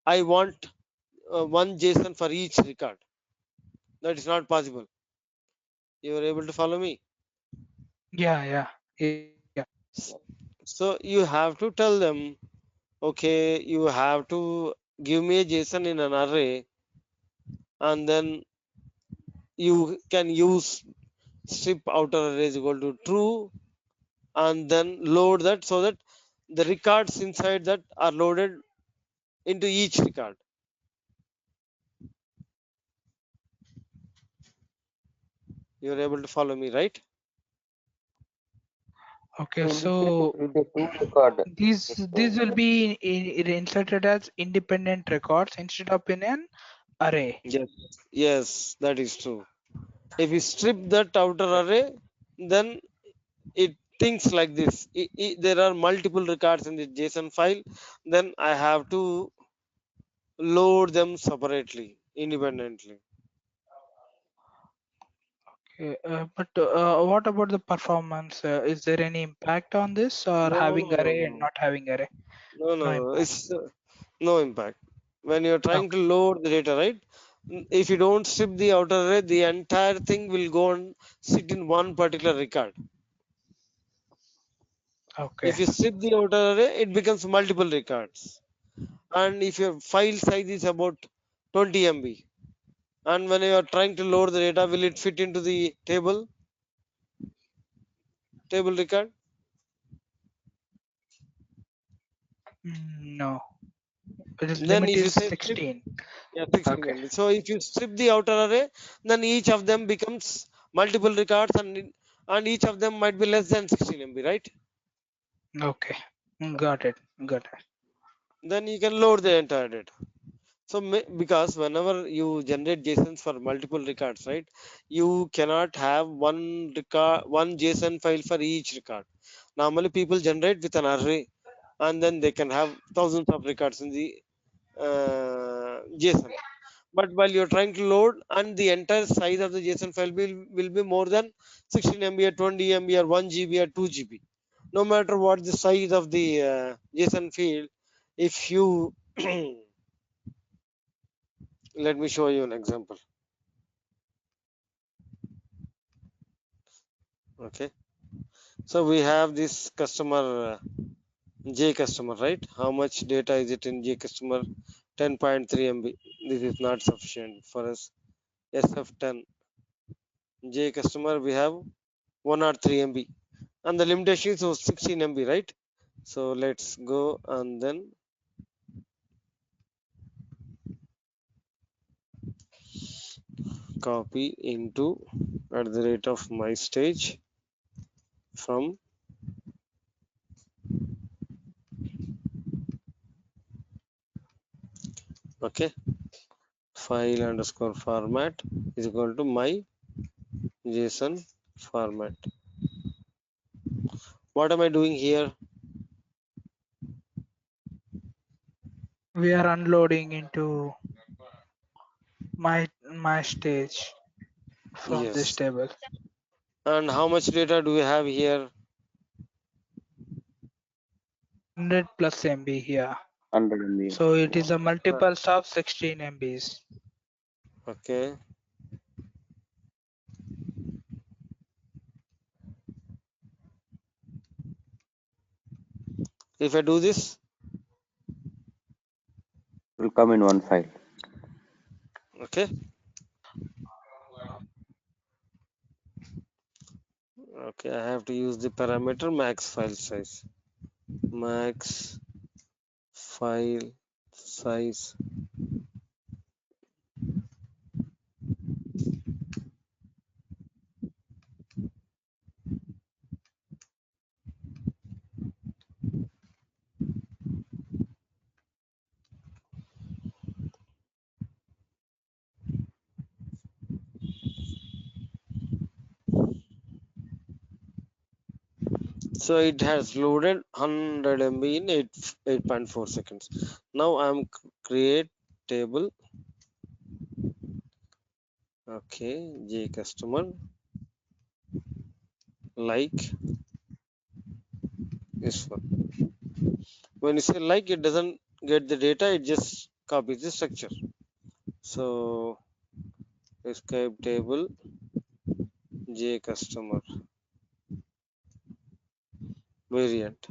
I want one JSON for each record. That is not possible. You are able to follow me? Yeah. So you have to tell them, okay, you have to give me a JSON in an array, and then you can use strip outer array is equal to true, and then load that so that the records inside that are loaded into each record. You are able to follow me, right? Okay, So in this case, so it will be a 2 record. these will be inserted as independent records instead of in an array. Yes, yes, that is true. If you strip that outer array, then it thinks like this. There are multiple records in the JSON file, then I have to load them separately, independently. Okay, but what about the performance? Is there any impact on this, or No, having no, array and no, not having array? no, No no. impact. It's no impact. When you're trying to Okay, load the data, right? If you don't strip the outer array, the entire thing will go and sit in one particular record. okay. If you strip the outer array, it becomes multiple records. And if your file size is about 20 MB, and when you are trying to load the data, will it fit into the table record? No, it is Then limit if you is say strip, 16. yeah, 16 Okay, MB. So if you strip the outer array, then each of them becomes multiple records, and each of them might be less than 16 MB, right? okay. Got it. Got it. Then you can load the entire data. So because whenever you generate JSONs for multiple records, right, you cannot have one JSON file for each record. Normally people generate with an array, and then they can have thousands of records in the JSON. But while you're trying to load, and the entire size of the JSON file will be more than 16 MB or 20 MB or 1 GB or 2 GB. No matter what the size of the JSON field, if you let me show you an example. Okay, so we have this customer J customer, right? How much data is it in J customer? 10.3 MB. This is not sufficient for us. SF10 J customer, we have 103 MB, and the limitation is 16 MB, right? So let's go and then copy into at the rate of my stage from okay file underscore format is equal to my JSON format. What am I doing here? We are unloading into my stage from this Yes. table. And how much data do we have here? 100 plus MB here. 100 MB. So it is a multiples of 16 MBs. Okay. If I do this, Will come in one file. okay. Okay, I have to use the parameter max file size. Max file size. So it has loaded 100 MB in 8.4 seconds. Now I'm create table. Okay, J customer like this one. When you say like, it doesn't get the data, it just copies the structure. So escape table J customer variant.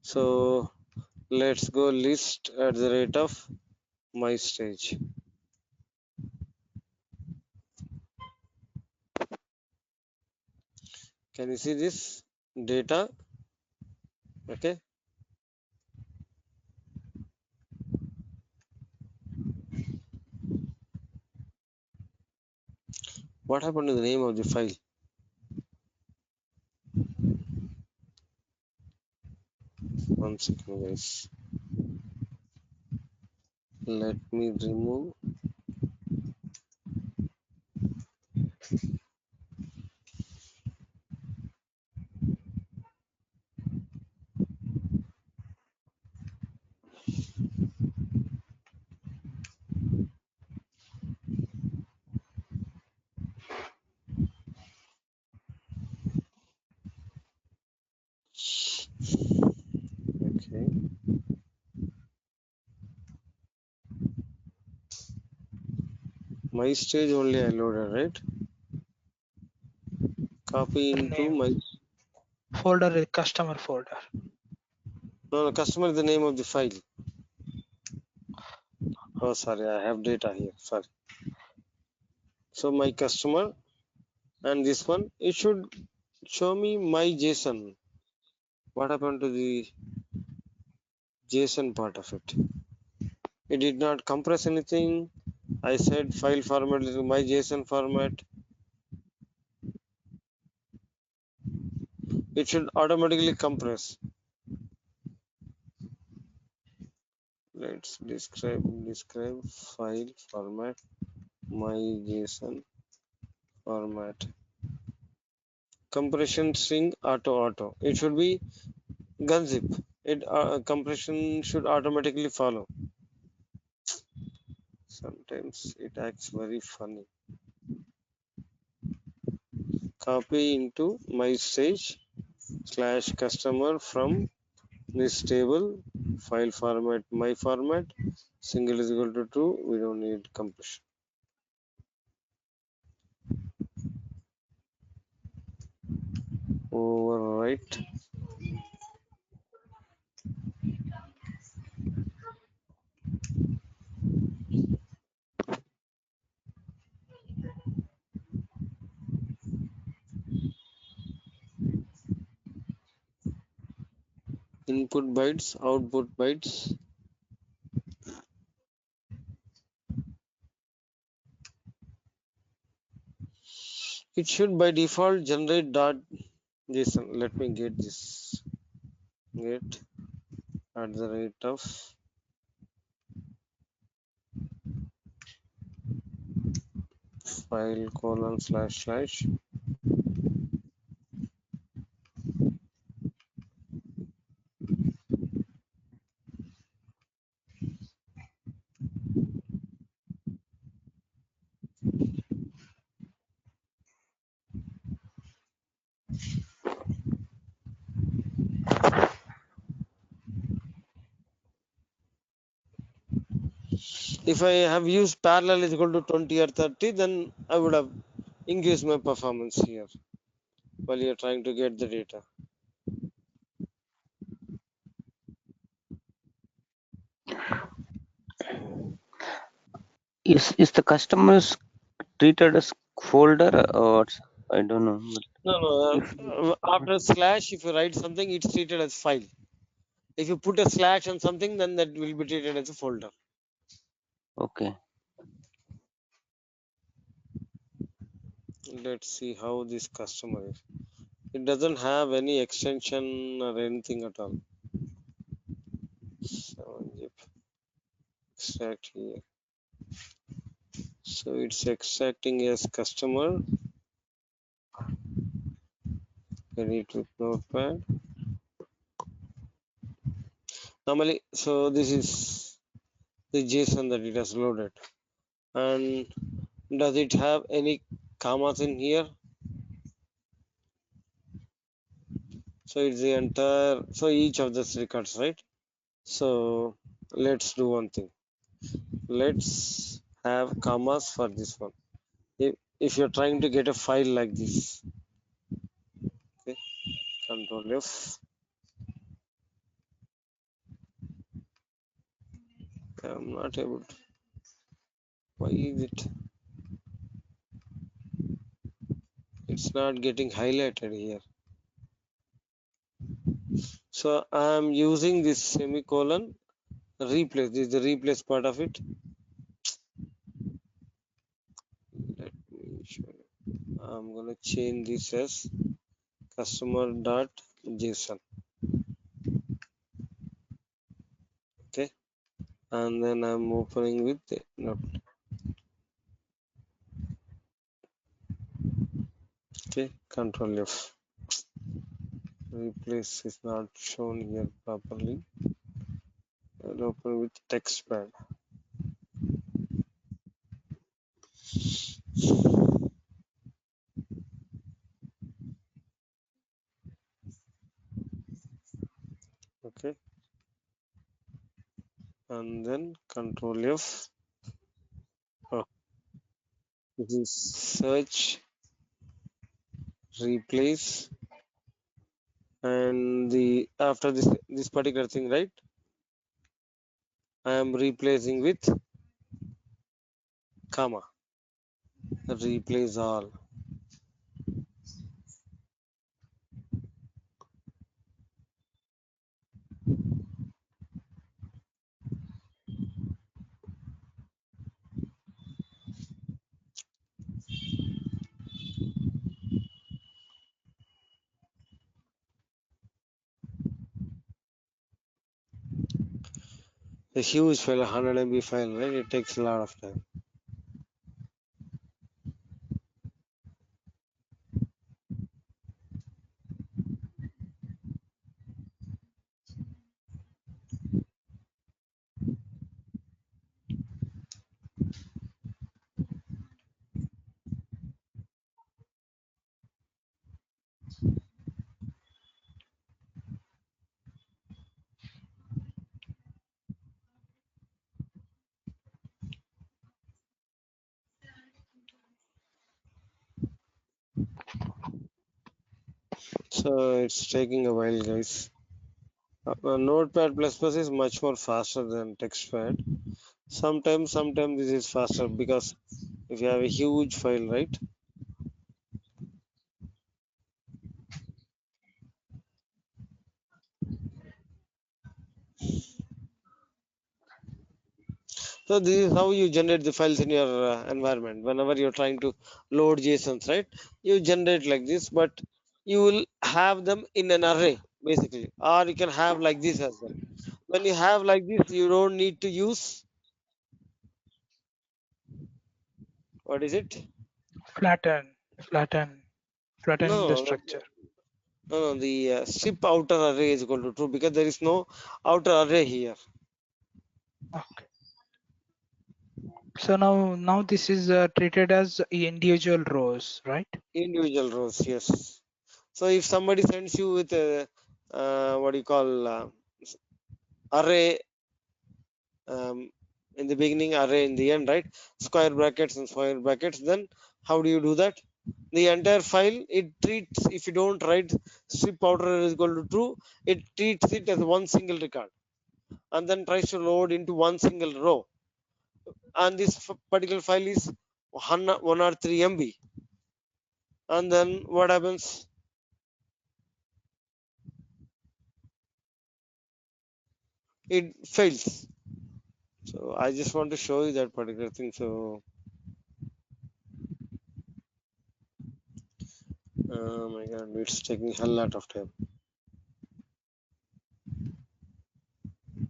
So let's go list at the rate of my stage. Can you see this data? Okay. What happened to the name of the file? One second, guys. Let me remove. Okay. My stage only I loaded, right? Copy The into name my folder is customer folder. no customer is the name of the file. Oh, sorry, I have data here. Sorry. So my customer and this one, it should show me my JSON. What happened to the JSON part of it? It did not compress anything. I said file format is my JSON format. It should automatically compress. Let's describe file format my JSON format. Compression string auto. It should be gunzip. It compression should automatically follow. Sometimes it acts very funny. Copy into my stage slash customer from this table. File format my format. Single is equal to true. We don't need compression. overwrite input bytes, output bytes. It should by default generate dot JSON. Let me get this. Get at the rate of file colon slash slash. If I have used parallel is equal to 20 or 30, then I would have increased my performance here while you're trying to get the data. Is the customers treated as folder or I don't know. But No, if after slash, if you write something, it's treated as file. If you put a slash on something, then that will be treated as a folder. okay, Let's see how this customer is. It doesn't have any extension or anything at all. 7-zip extract here. So it's extracting as customer. Edit with notepad. Normally, so this is the JSON that it has loaded. And does it have any commas in here? So it's the entire, so each of these records, right? So let's do one thing. Let's have commas for this one. If you're trying to get a file like this, okay, Control F. I'm not able to. Why is it? It's not getting highlighted here. So I'm using this semicolon replace. This is the replace part of it. Let me show you. I'm gonna change this as customer.json. Okay, and then I'm opening with the note. Okay, Control F. Replace is not shown here properly. I'll open with text pad. Okay, and then Control F. Oh, this is search, replace, and the after this particular thing, right? I am replacing with comma. Replace all. A huge file, 100 MB file, right? It takes a lot of time. So it's taking a while, guys. Notepad++ is much more faster than TextPad. Sometimes this is faster because if you have a huge file, right? So this is how you generate the files in your environment. Whenever you're trying to load JSONs, right? You generate like this, but you will have them in an array basically, or you can have like this as well. When you have like this, you don't need to use, what is it? Flatten, flatten, flattening the No, structure. the strip outer array is equal to true because there is no outer array here. Okay. So now this is treated as individual rows, right? Individual rows, yes. So if somebody sends you with a what do you call array in the beginning, array in the end, right? Square brackets and square brackets, then how do you do that? The entire file, it treats, if you don't write strip outer array is equal to true, it treats it as one single record and then tries to load into one single row. And this particular file is 103 MB. And then what happens? It fails. So I just want to show you that particular thing. So oh my god, it's taking a lot of time.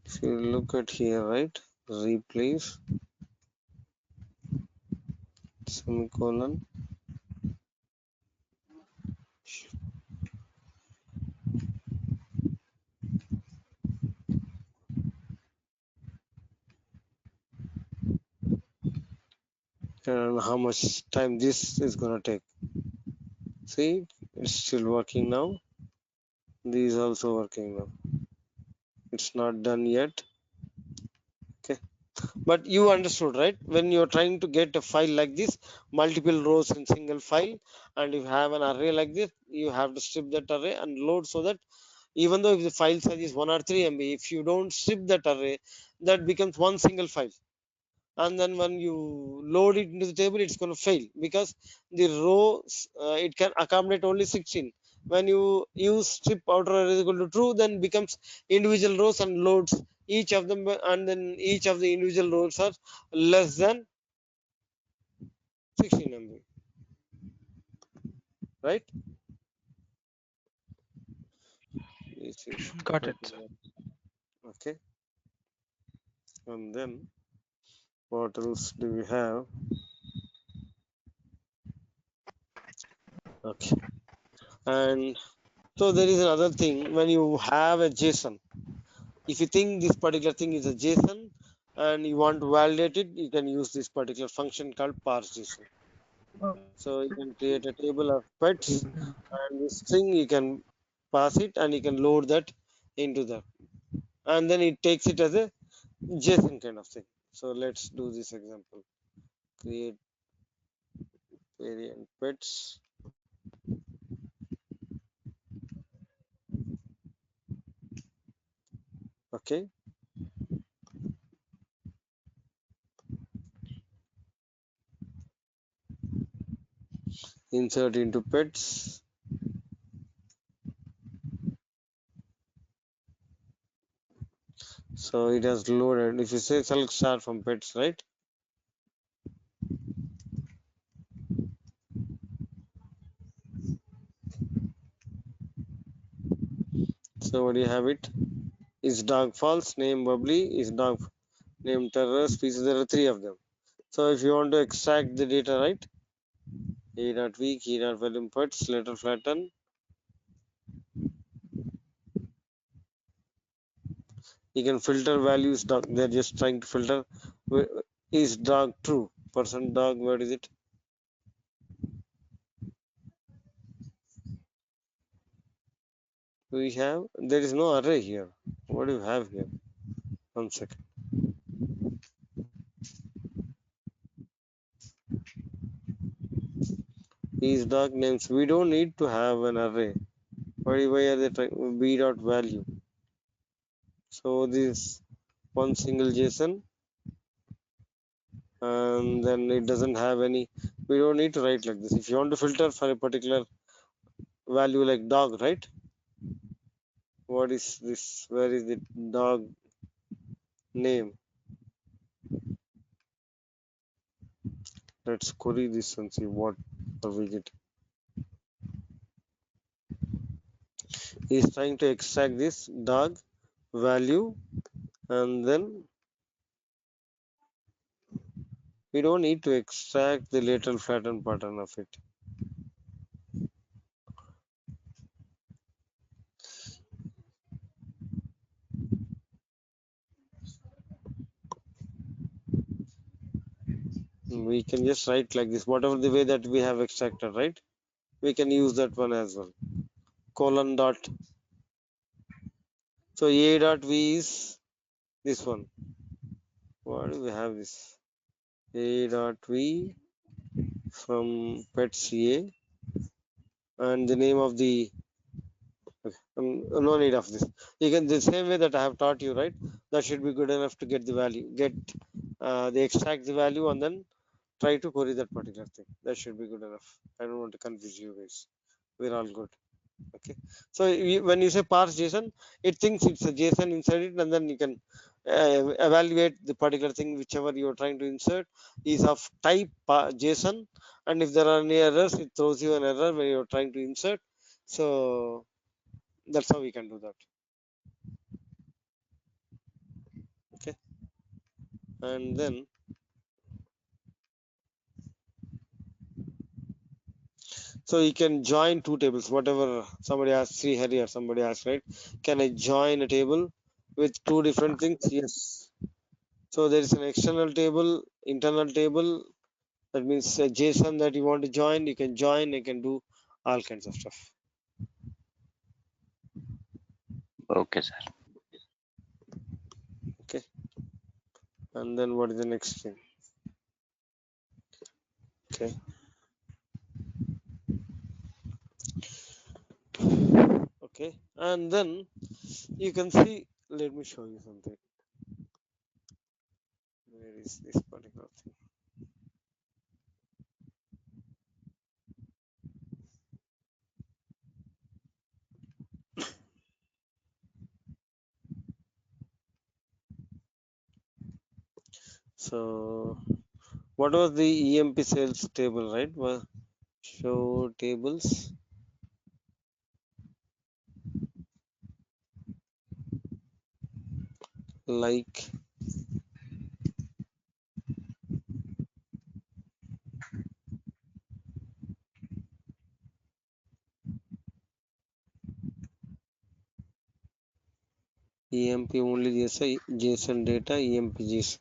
If you look at here, right? Replace semicolon. And how much time this is gonna take. See, it's still working now. This is also working now. It's not done yet. Okay, but you understood, right? When you're trying to get a file like this, multiple rows in single file, and you have an array like this, you have to strip that array and load, so that even though if the file size is 1 or 3 MB, if you don't strip that array, that becomes one single file. And then when you load it into the table, it's going to fail because the rows it can accommodate only 16. When you use strip outer array is equal to true, then becomes individual rows and loads each of them, and then each of the individual rows are less than 16 MB, right? This is Got it, sir. okay. And then what else do we have? Okay, and so there is another thing. When you have a JSON, if you think this particular thing is a JSON and you want to validate it, you can use this particular function called parse JSON. So you can create a table of pets, and this string you can pass it and you can load that into that, and then it takes it as a JSON kind of thing. So let's do this example. Create variant pets. Okay. Insert into pets. So it has loaded. If you say select star from pets, right? So what do you have it? Is dog false? Name bubbly. Is dog name terror? Species? There are three of them. So if you want to extract the data, right? E dot weak, E dot volume pets, letter flatten. You can filter values. Dog. They're just trying to filter. Is dog true? Person dog. What is it? We have. There is no array here. What do you have here? 1 second. Is dog names. We don't need to have an array. Why are they trying b dot value? So this one single JSON, and then it doesn't have any. We don't need to write like this. If you want to filter for a particular value like dog, right? What is this? Where is the dog name? Let's query this and see what we get. He's trying to extract this dog value, and then we don't need to extract the lateral flatten pattern of it. We can just write like this, whatever the way that we have extracted, right? We can use that one as well. Colon dot. So a dot v is this one. What do we have this? A dot v from pets a, and the name of the no need of this. You can the same way that I have taught you, right? That should be good enough to get the value, get the extract the value, and then try to query that particular thing. That should be good enough. I don't want to confuse you guys. We're all good. Okay. So when you say parse JSON, it thinks it's a JSON inside it, and then you can evaluate the particular thing whichever you are trying to insert is of type JSON, and if there are any errors, it throws you an error when you are trying to insert. So that's how we can do that. Okay. And then so you can join two tables, whatever somebody asks, Sri Hari or somebody asks, right? Can I join a table with two different things? Yes. So there is an external table, internal table. That means a JSON that you want to join, you can join, you can do all kinds of stuff. Okay, sir. Okay. And then what is the next thing? Okay. Okay. And then you can see, let me show you something. Where is this particular thing? So what was the EMP sales table, right? Well, show tables like EMP only JSON data, EMP JSON.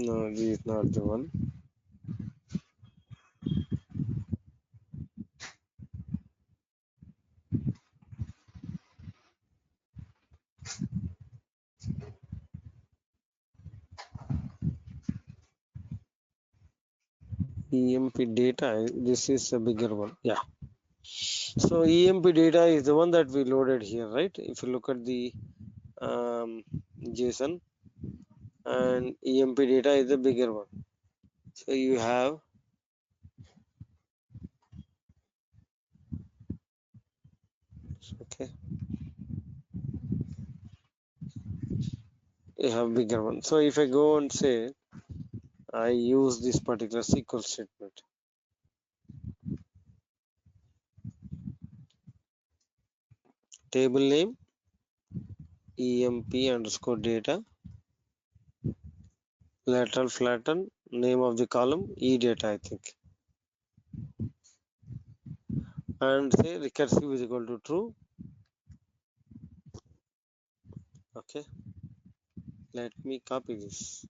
No, this is not the one. EMP data, this is a bigger one. Yeah. So EMP data is the one that we loaded here, right? If you look at the JSON, and EMP data is the bigger one. So you have okay, you have bigger one. So if I go and say I use this particular SQL statement, table name EMP underscore data, lateral flatten, name of the column E data, I think, and say recursive is equal to true. Okay, let me copy this.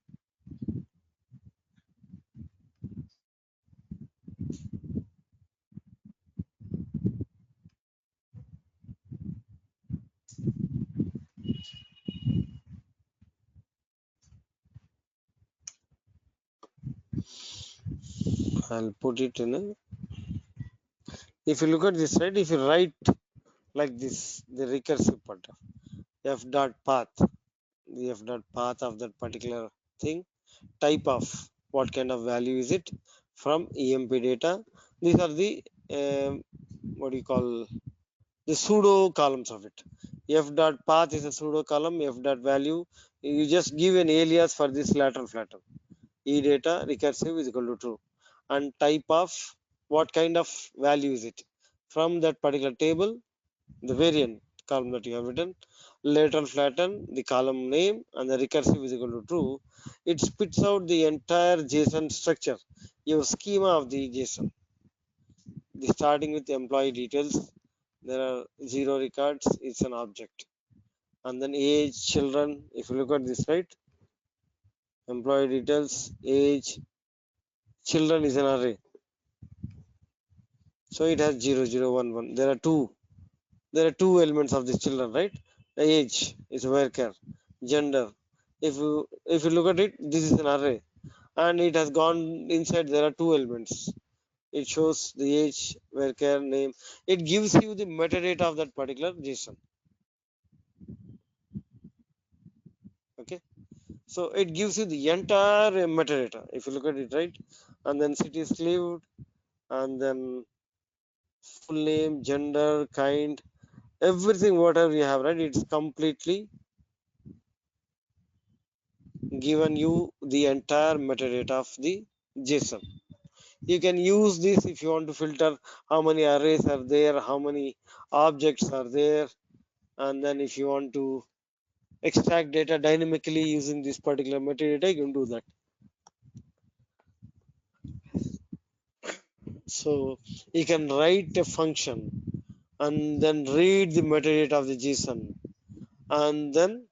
I'll put it in a, if you look at this, right, if you write like this, the recursive part of f dot path, the f dot path of that particular thing, type of what kind of value is it from emp data. These are the what do you call, the pseudo columns of it. F dot path is a pseudo column, f dot value, you just give an alias for this lateral flatten. E data recursive is equal to true. And type of what kind of value is it from that particular table, the variant column that you have written, lateral flatten, the column name, and the recursive is equal to true. It spits out the entire JSON structure, your schema of the JSON. The starting with employee details, there are 0 records, it's an object. And then age, children, if you look at this, right, employee details, age, children is an array. So it has 0, 0, 1, 1. There are two elements of this children, right? The age is varchar, gender. If you look at it, this is an array, and it has gone inside. There are two elements. It shows the age, varchar, name. It gives you the metadata of that particular JSON. Okay, so it gives you the entire metadata. If you look at it, right, and then city is lived, and then full name, gender, kind, everything whatever you have, right, it's completely given you the entire metadata of the JSON. You can use this if you want to filter how many arrays are there, how many objects are there, and then if you want to extract data dynamically using this particular metadata, you can do that. So you can write a function and then read the metadata of the JSON and then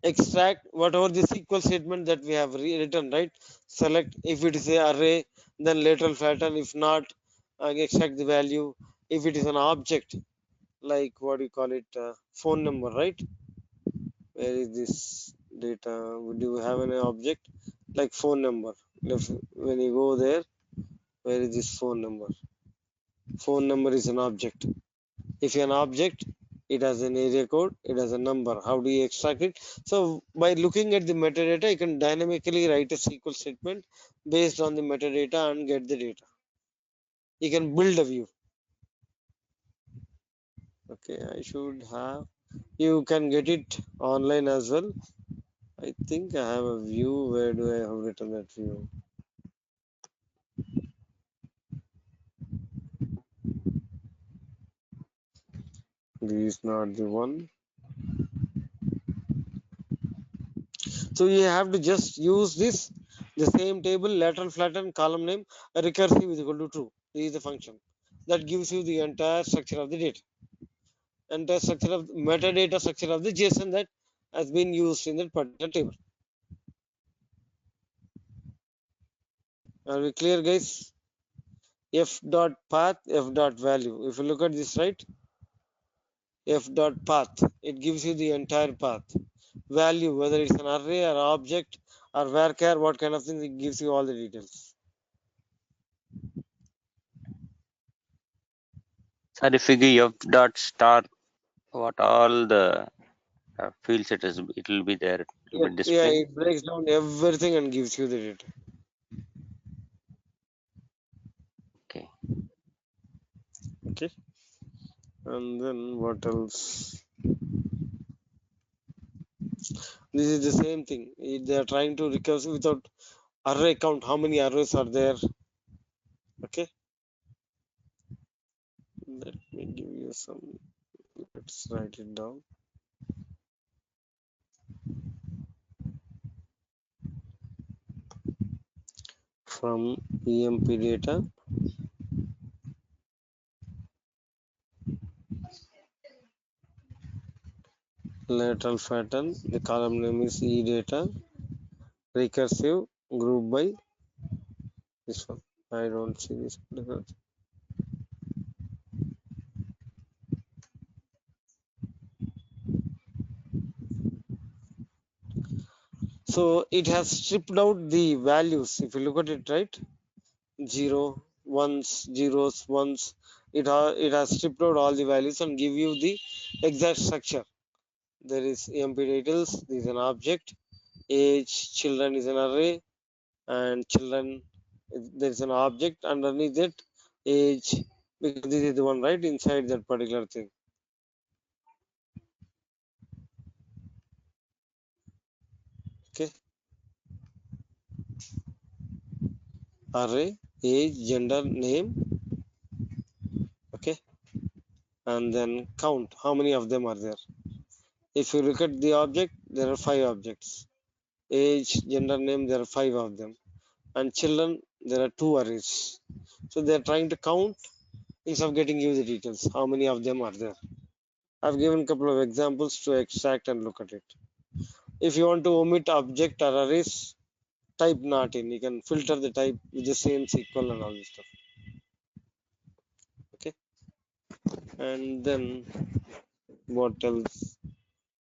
extract whatever the SQL statement that we have written, right? Select if it is a array, then lateral flatten. If not, extract the value. If it is an object, like what do you call it, phone number, right? Where is this data? Would you have an object like phone number? When you go there, where is this phone number? Phone number is an object. If an object, it has an area code, it has a number. How do you extract it? So by looking at the metadata, you can dynamically write a SQL statement based on the metadata and get the data. You can build a view. Okay, I should have, you can get it online as well. I think I have a view. Where do I have written that view? This is not the one. So you have to just use this, the same table, lateral flatten, column name, recursive is equal to true. This is the function that gives you the entire structure of the data, entire structure of metadata structure of the JSON that has been used in that particular table. Are we clear, guys? F dot path, F dot value. If you look at this, right, F dot path, it gives you the entire path value, whether it's an array or object or varchar, what kind of thing, it gives you all the details. Sir, if you give f dot star, what all the fields it will be there, it will be Yeah, displayed. it breaks down everything and gives you the data. Okay. Okay, and then what else? This is the same thing. They are trying to recover without array count. How many arrays are there? Okay, let me give you some. Let's write it down. From EMP data, lateral pattern. The column name is E data. Recursive group by this one. I don't see this. So it has stripped out the values. If you look at it, right, 0, ones, zeros, ones, it has stripped out all the values and give you the exact structure. There is emp titles, there is an object, age, children is an array, and children, there is an object underneath it, age, because this is the one, right, inside that particular thing. Okay, array, age, gender, name. Okay, and then count how many of them are there. If you look at the object, there are 5 objects. Age, gender, name, there are 5 of them. And children, there are 2 arrays. So they are trying to count instead of getting you the details. How many of them are there? I've given a couple of examples to extract and look at it. If you want to omit object or arrays, type not in. You can filter the type with the same SQL and all this stuff. Okay. And then what else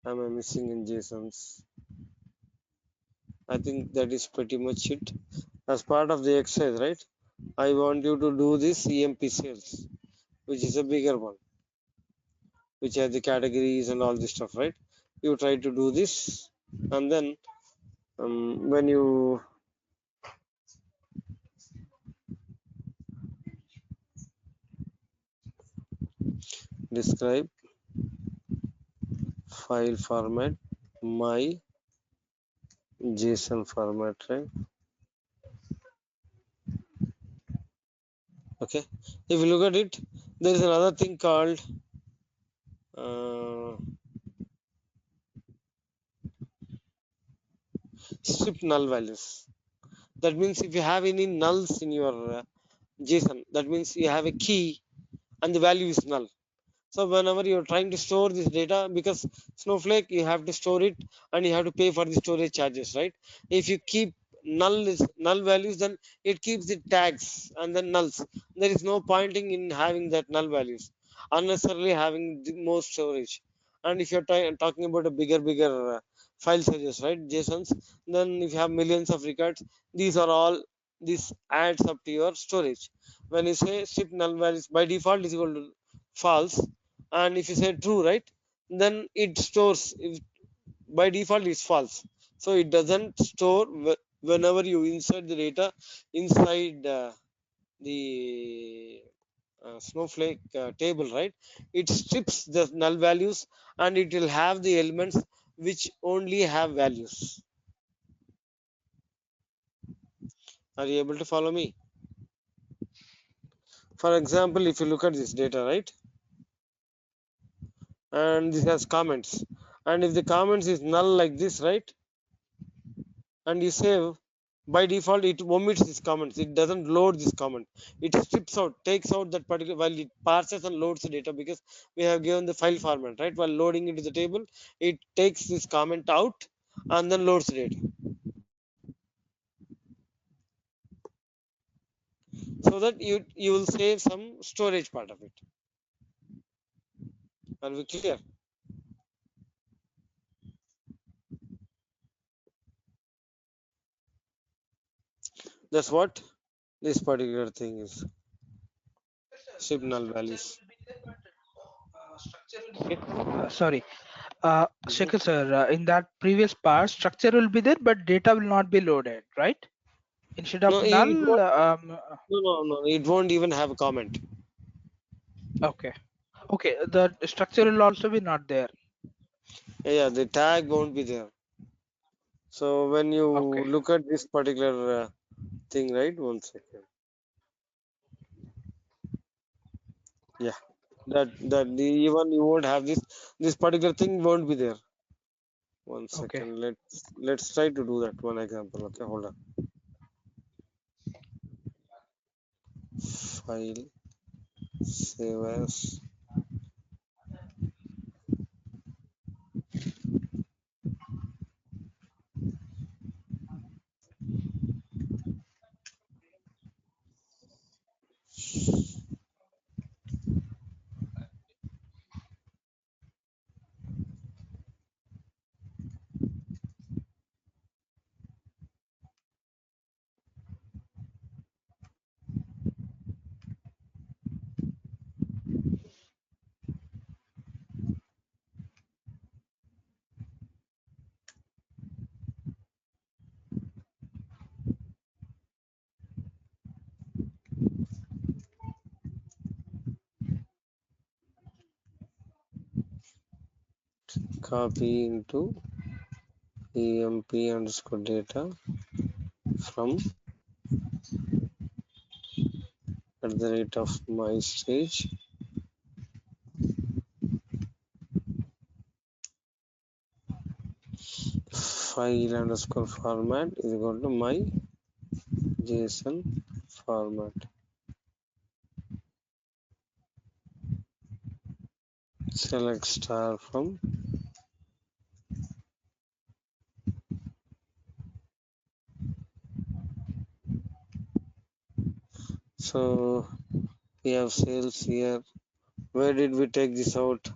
am I missing in JSONs? I think that is pretty much it. As part of the exercise, right? I want you to do this EMP sales, which is a bigger one, which has the categories and all this stuff, right? You try to do this, and then when you describe file format, my JSON format, right? Okay. If you look at it, there is another thing called strip null values. That means if you have any nulls in your JSON, that means you have a key and the value is null. So whenever you're trying to store this data, because Snowflake, you have to store it and you have to pay for the storage charges, right? If you keep null values, then it keeps the tags and then nulls. There is no pointing in having that null values, unnecessarily having the more storage. And if you're talking about a bigger file sizes, right? JSONs, then if you have millions of records, these are all, this adds up to your storage. When you say strip null values, by default is equal to false, and if you say true, right, then it stores, if by default is false, so it doesn't store whenever you insert the data inside the Snowflake table, right, it strips the null values and it will have the elements which only have values. Are you able to follow me? For example, if you look at this data, right, and this has comments, and if the comments is null like this, right, and you save, by default it omits these comments, it doesn't load this comment, it strips out, takes out that particular, while it parses and loads the data, because we have given the file format, right, while loading into the table it takes this comment out and then loads the data, so that you will save some storage part of it. Are we clear? That's what this particular thing is, strip null values. Sorry, Mhm. Shekhar sir, in that previous part, structure will be there, but data will not be loaded, right? Instead No, of it null, won't, no, it won't even have a comment. okay, okay, the structure will also be not there. Yeah, the tag won't be there. So when you Okay, look at this particular thing, right? One second. Yeah, that the even you won't have this particular thing won't be there. One okay. second. Let's try to do that one example. Okay, hold on. File, save as. copy into emp underscore data from at the rate of my stage file underscore format is equal to my JSON format. Select star from so we have sales here. Where did we take this out?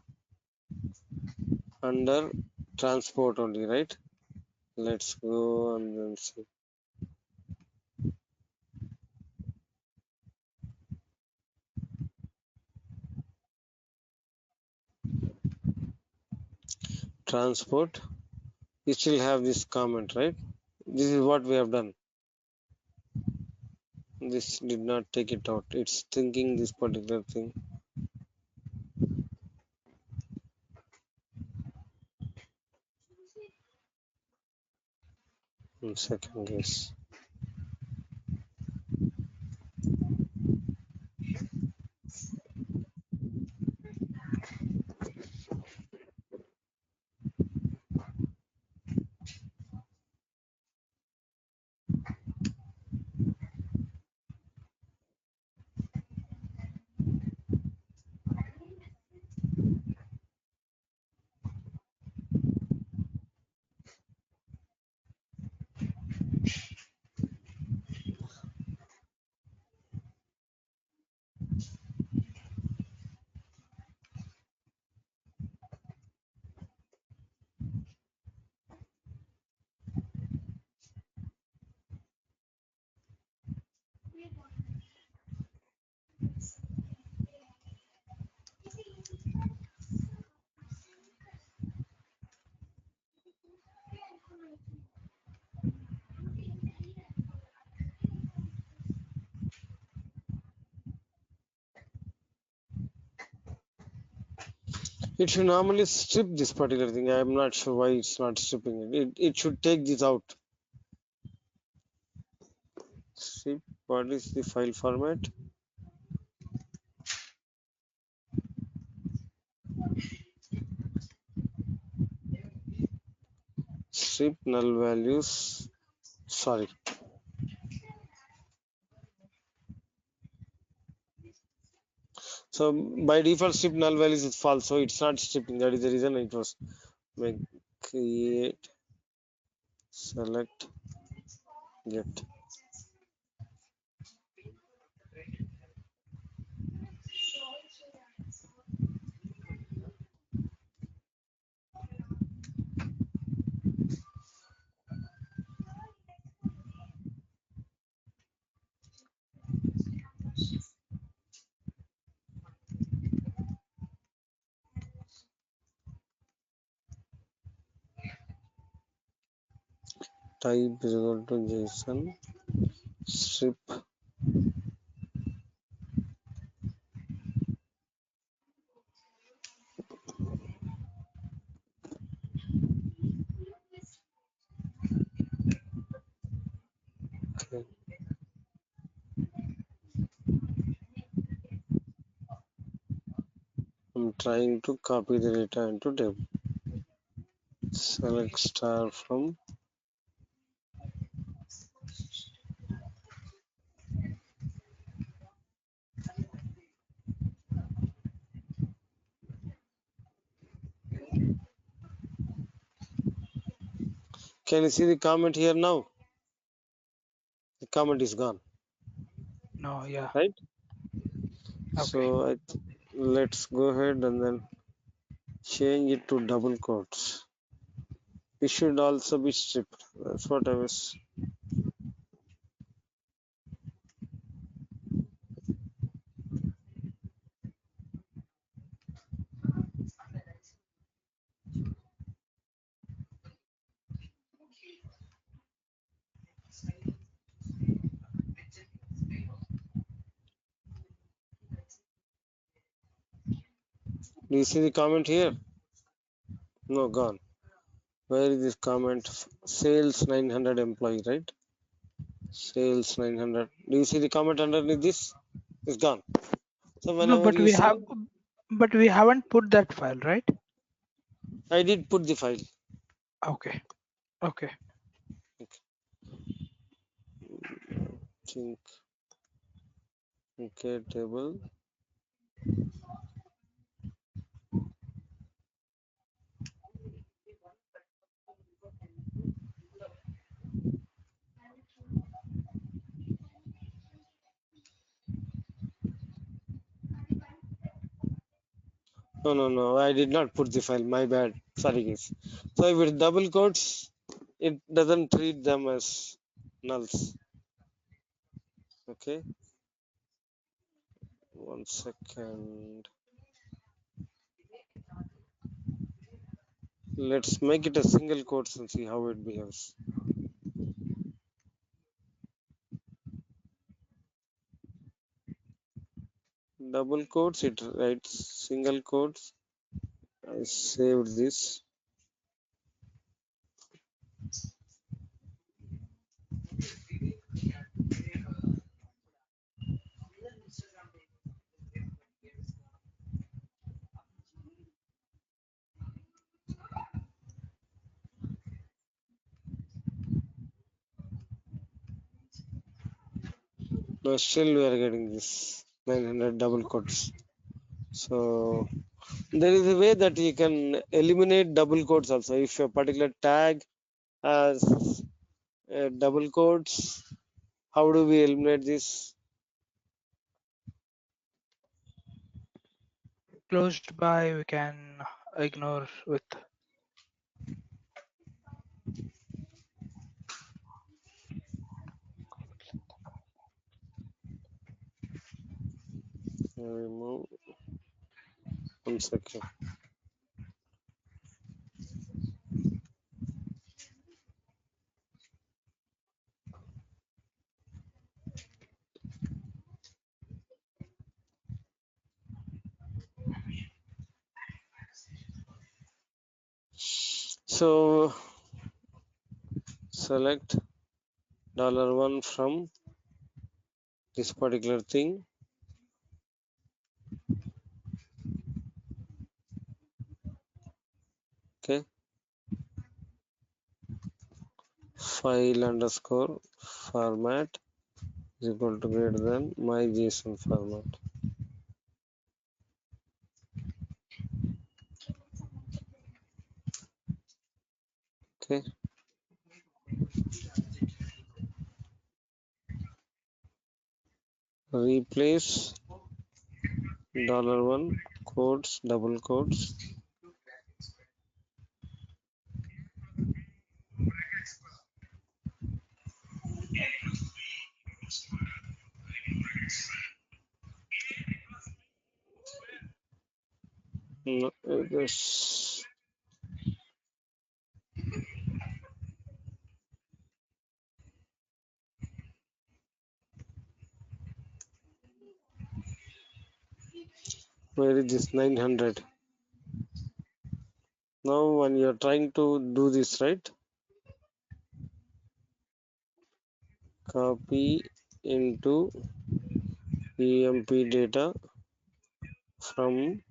Under transport only, right? Let's go and then see. Transport. You still have this comment, right? This is what we have done. This did not take it out. It's thinking this particular thing. In second guess. It should normally strip this particular thing. I'm not sure why it's not stripping it. It should take this out. Strip. What is the file format? Strip null values. Sorry. So by default, strip null values is false. So it's not stripping. That is the reason it was make create select get. Type is equal to JSON strip. Okay. I'm trying to copy the data into table. Select star from can you see the comment here now? The comment is gone, No, yeah. right? Okay. So let's go ahead and then change it to double quotes. It should also be stripped. That's what I was. Do you see the comment here? No, gone. Where is this comment? Sales 900 employee, right? Sales 900. Do you see the comment underneath this? It's gone. So No, whenever you see, but we haven't put that file, right? I did put the file. Okay. Okay. Think okay table. No, I did not put the file. My bad. Sorry, guys. So if it's double quotes, it doesn't treat them as nulls. Okay. 1 second. Let's make it a single quotes and see how it behaves. Double quotes, it writes single quotes. I saved this. Now still we are getting this 900 double quotes. So there is a way that you can eliminate double quotes also. If a particular tag has double quotes, how do we eliminate this? Closed by we can ignore with. Remove 1 second. So select $1 from this particular thing. Okay. File underscore format is equal to greater than my JSON format. Okay. Replace $1 quotes double quotes. No, this where is this 900? Now when you're trying to do this, right? Copy into EMP data from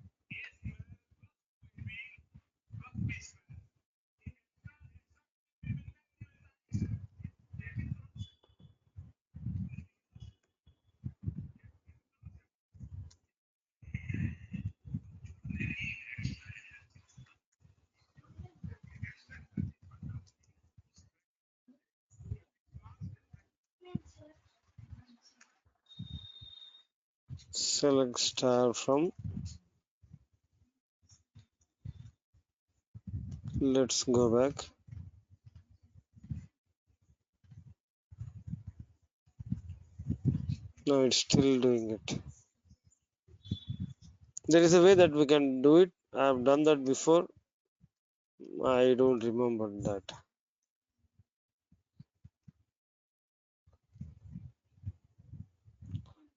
select star from. Let's go back. No, it's still doing it. There is a way that we can do it. I've done that before. I don't remember that.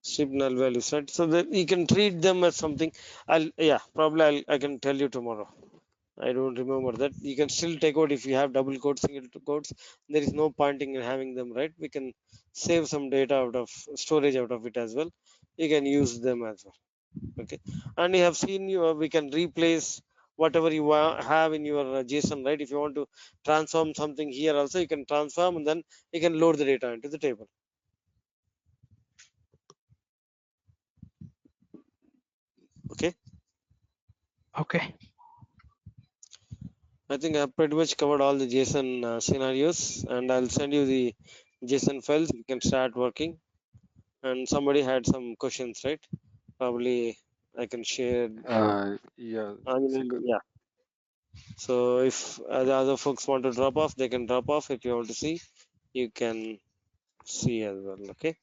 Strip null values, right? So that you can treat them as something. I can tell you tomorrow. I don't remember that. You can still take out if you have double quotes, single quotes. There is no pointing in having them, right? We can save some data out of storage out of it as well. You can use them as well. Okay, and you have seen we can replace whatever you have in your JSON, right? If you want to transform something here also, you can transform and then you can load the data into the table. Okay, Okay. I think I pretty much covered all the JSON scenarios, and I'll send you the JSON files. You can start working. And somebody had some questions, right? Probably I can share. Yeah, Shekhar. Yeah. So if the other folks want to drop off, they can drop off. If you want to see, you can see as well. Okay.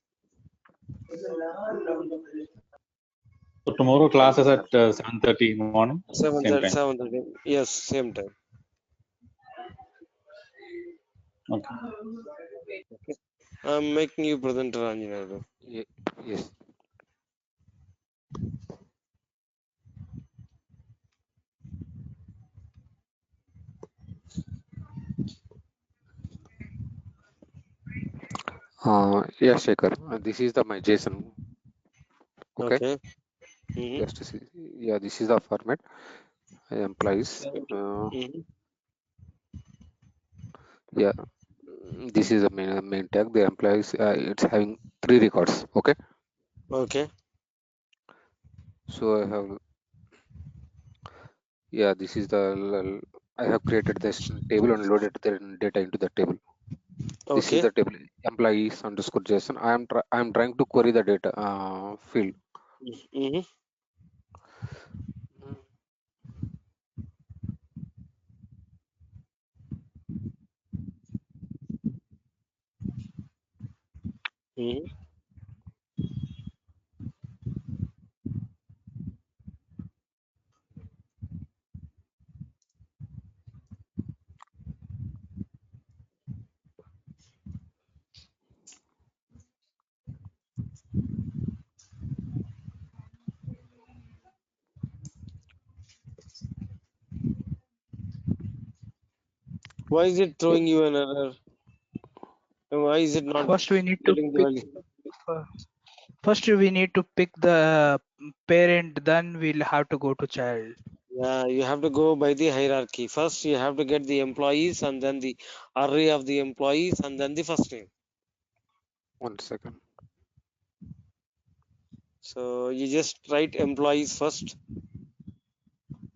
So tomorrow class is at 7:30 morning, same time. 7:30. Yes, same time. Okay. Okay. I'm making you presenter, Anjaneyar. Yes. Yes, Shekhar. This is the my JSON. Okay. Okay. Mm-hmm. Just to see. Yeah, this is the format. Employees. Mm-hmm. Yeah, this is the main tag. The employees. It's having 3 records. Okay. Okay. So I have. Yeah, this is the. I have created this table and loaded the data into the table. This is Okay. the table employees underscore JSON. I am trying to query the data field. Mm-hmm. Mm-hmm. Why is it throwing you an error? Why is it not First we need to getting the pick. value? First we need to pick the parent. Then we'll have to go to child. Yeah, you have to go by the hierarchy. First, you have to get the employees, and then the array of the employees, and then the first name. 1 second. So you just write employees first,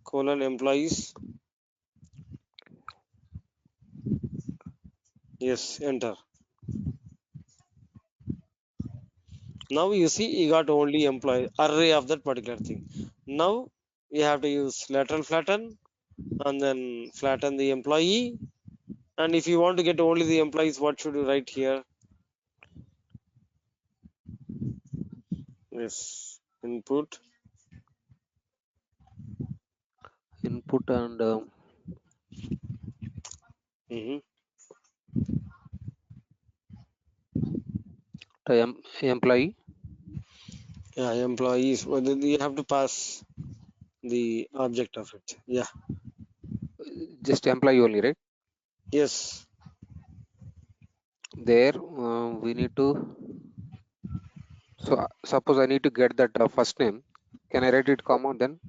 colon employees. Yes, enter. Now you see you got only employee array of that particular thing. Now you have to use lateral flatten and then flatten the employee. And if you want to get only the employees, what should you write here? Yes, input. Input and Mm-hmm. the employee. Yeah, employees. Well, then you have to pass the object of it. Yeah. Just employee only, right? Yes. There we need to. So suppose I need to get that first name. Can I write it comma then?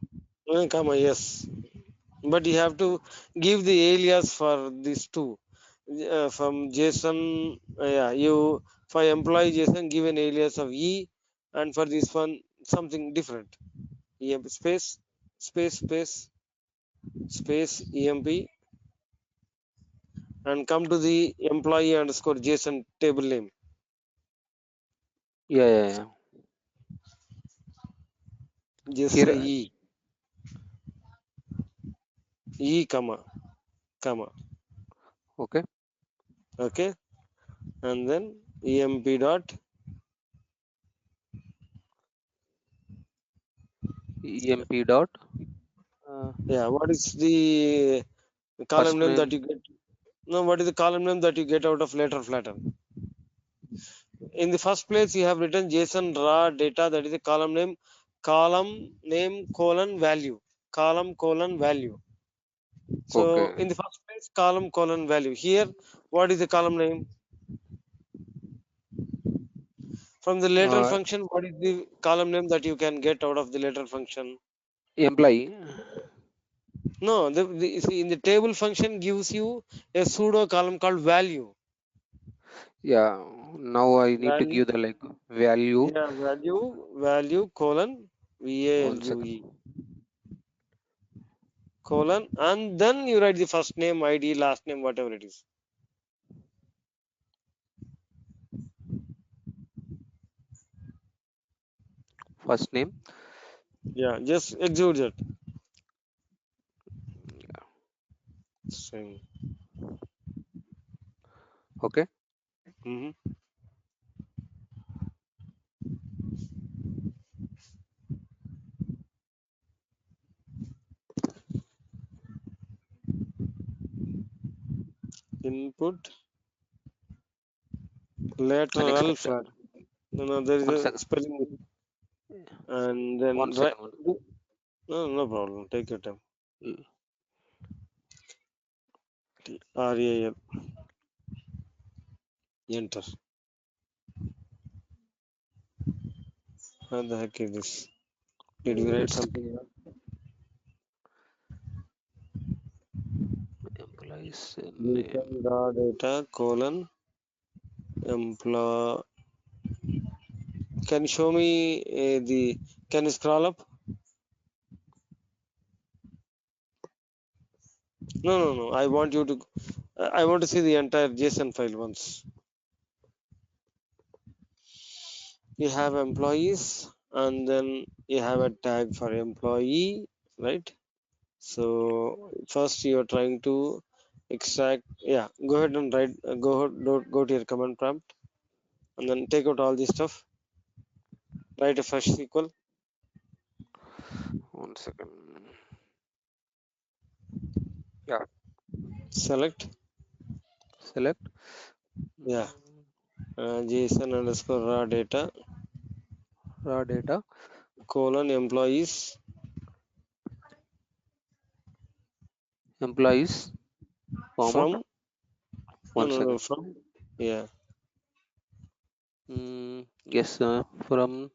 Comma. Yes. But you have to give the alias for these two. From JSON, yeah, you for employee JSON give an alias of E, and for this one something different. EMP space space EMP, and come to the employee underscore JSON table name. Yeah. Just say Here. E comma. Okay. Okay, and then EMP dot. EMP dot. Yeah, what is the column First name that name. you get? No, what is the column name that you get out of lateral flatten? In the first place, you have written JSON raw data, that is a column name colon value, column colon value. So Okay. in the first place, column colon value. Here, what is the column name? From the lateral function, what is the column name that you can get out of the lateral function? Employee. No, see, in the table function gives you a pseudo column called value. Yeah. Now I need to Value, give the like value. yeah, value colon One second. value colon, and then you write the first name, ID, last name, whatever it is. First name. Yeah, just execute that. String. Okay. Mm-hmm. Input lateral Unexpected. flat. No, there is One a second. spelling mistake. And then One right. second. No problem. Take your time. One. RAL. Enter. What the heck is this? Did we write It's something else? employees name. Listen data colon employee. Can you show me the? Can you scroll up? No. I want you to. I want to see the entire JSON file once. You have employees, and then you have a tag for employee, right? So first you are trying to extract. Yeah, go ahead and write. Go to your command prompt, and then take out all this stuff. Write a fresh SQL. One second. Yeah. Select. Select. Yeah. JSON underscore raw data Raw data. colon employees Employees. Comma. from. One No, second. from. Yeah. Yes. From.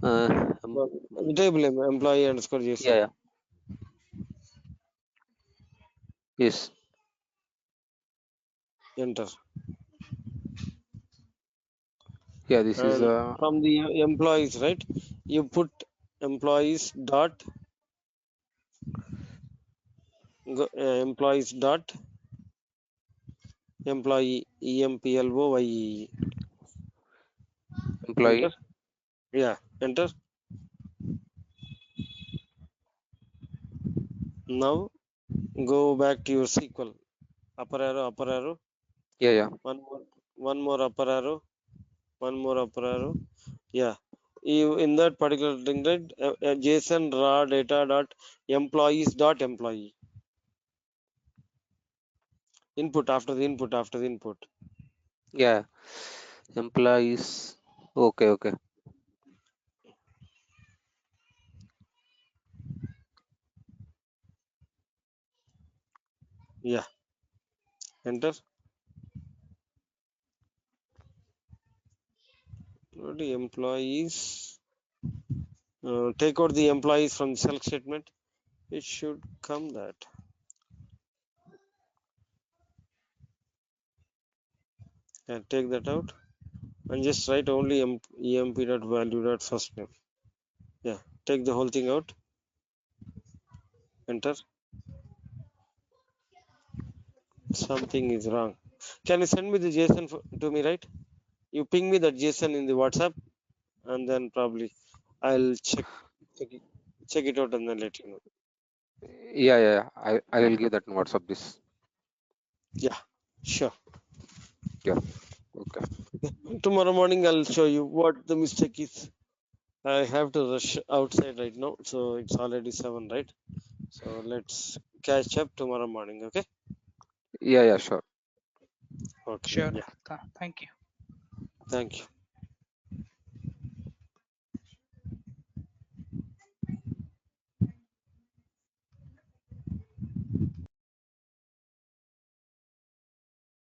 The table name employee underscore JSON. Yeah. Yes. Enter. Yeah. This is And from the employees, right? You put employees dot employees dot employee employee. employee. Enter. Yeah. Enter. Now go back to your SQL. Upper arrow. Upper arrow. Yeah. One more upper arrow. One more upper arrow. Yeah. You in that particular thing, right? JSON raw data dot employees dot employee. Input after the input after the input. Yeah. Employees. Okay. Yeah. Enter. What the employees? Take out the employees from the select statement. It should come that. Yeah, take that out and just write only emp dot value dot first name. Yeah. Take the whole thing out. Enter. Something is wrong. Can you send me the JSON to me, right? You ping me that JSON in the WhatsApp, and then probably I'll check it out and then let you know. Yeah. I will give that in WhatsApp this. Yeah, sure. Yeah. Okay. Tomorrow morning I'll show you what the mistake is. I have to rush outside right now, so it's already 7, right? So let's catch up tomorrow morning, okay? Yeah. Sure. Okay. Sure. Yeah. Thank you. Thank you.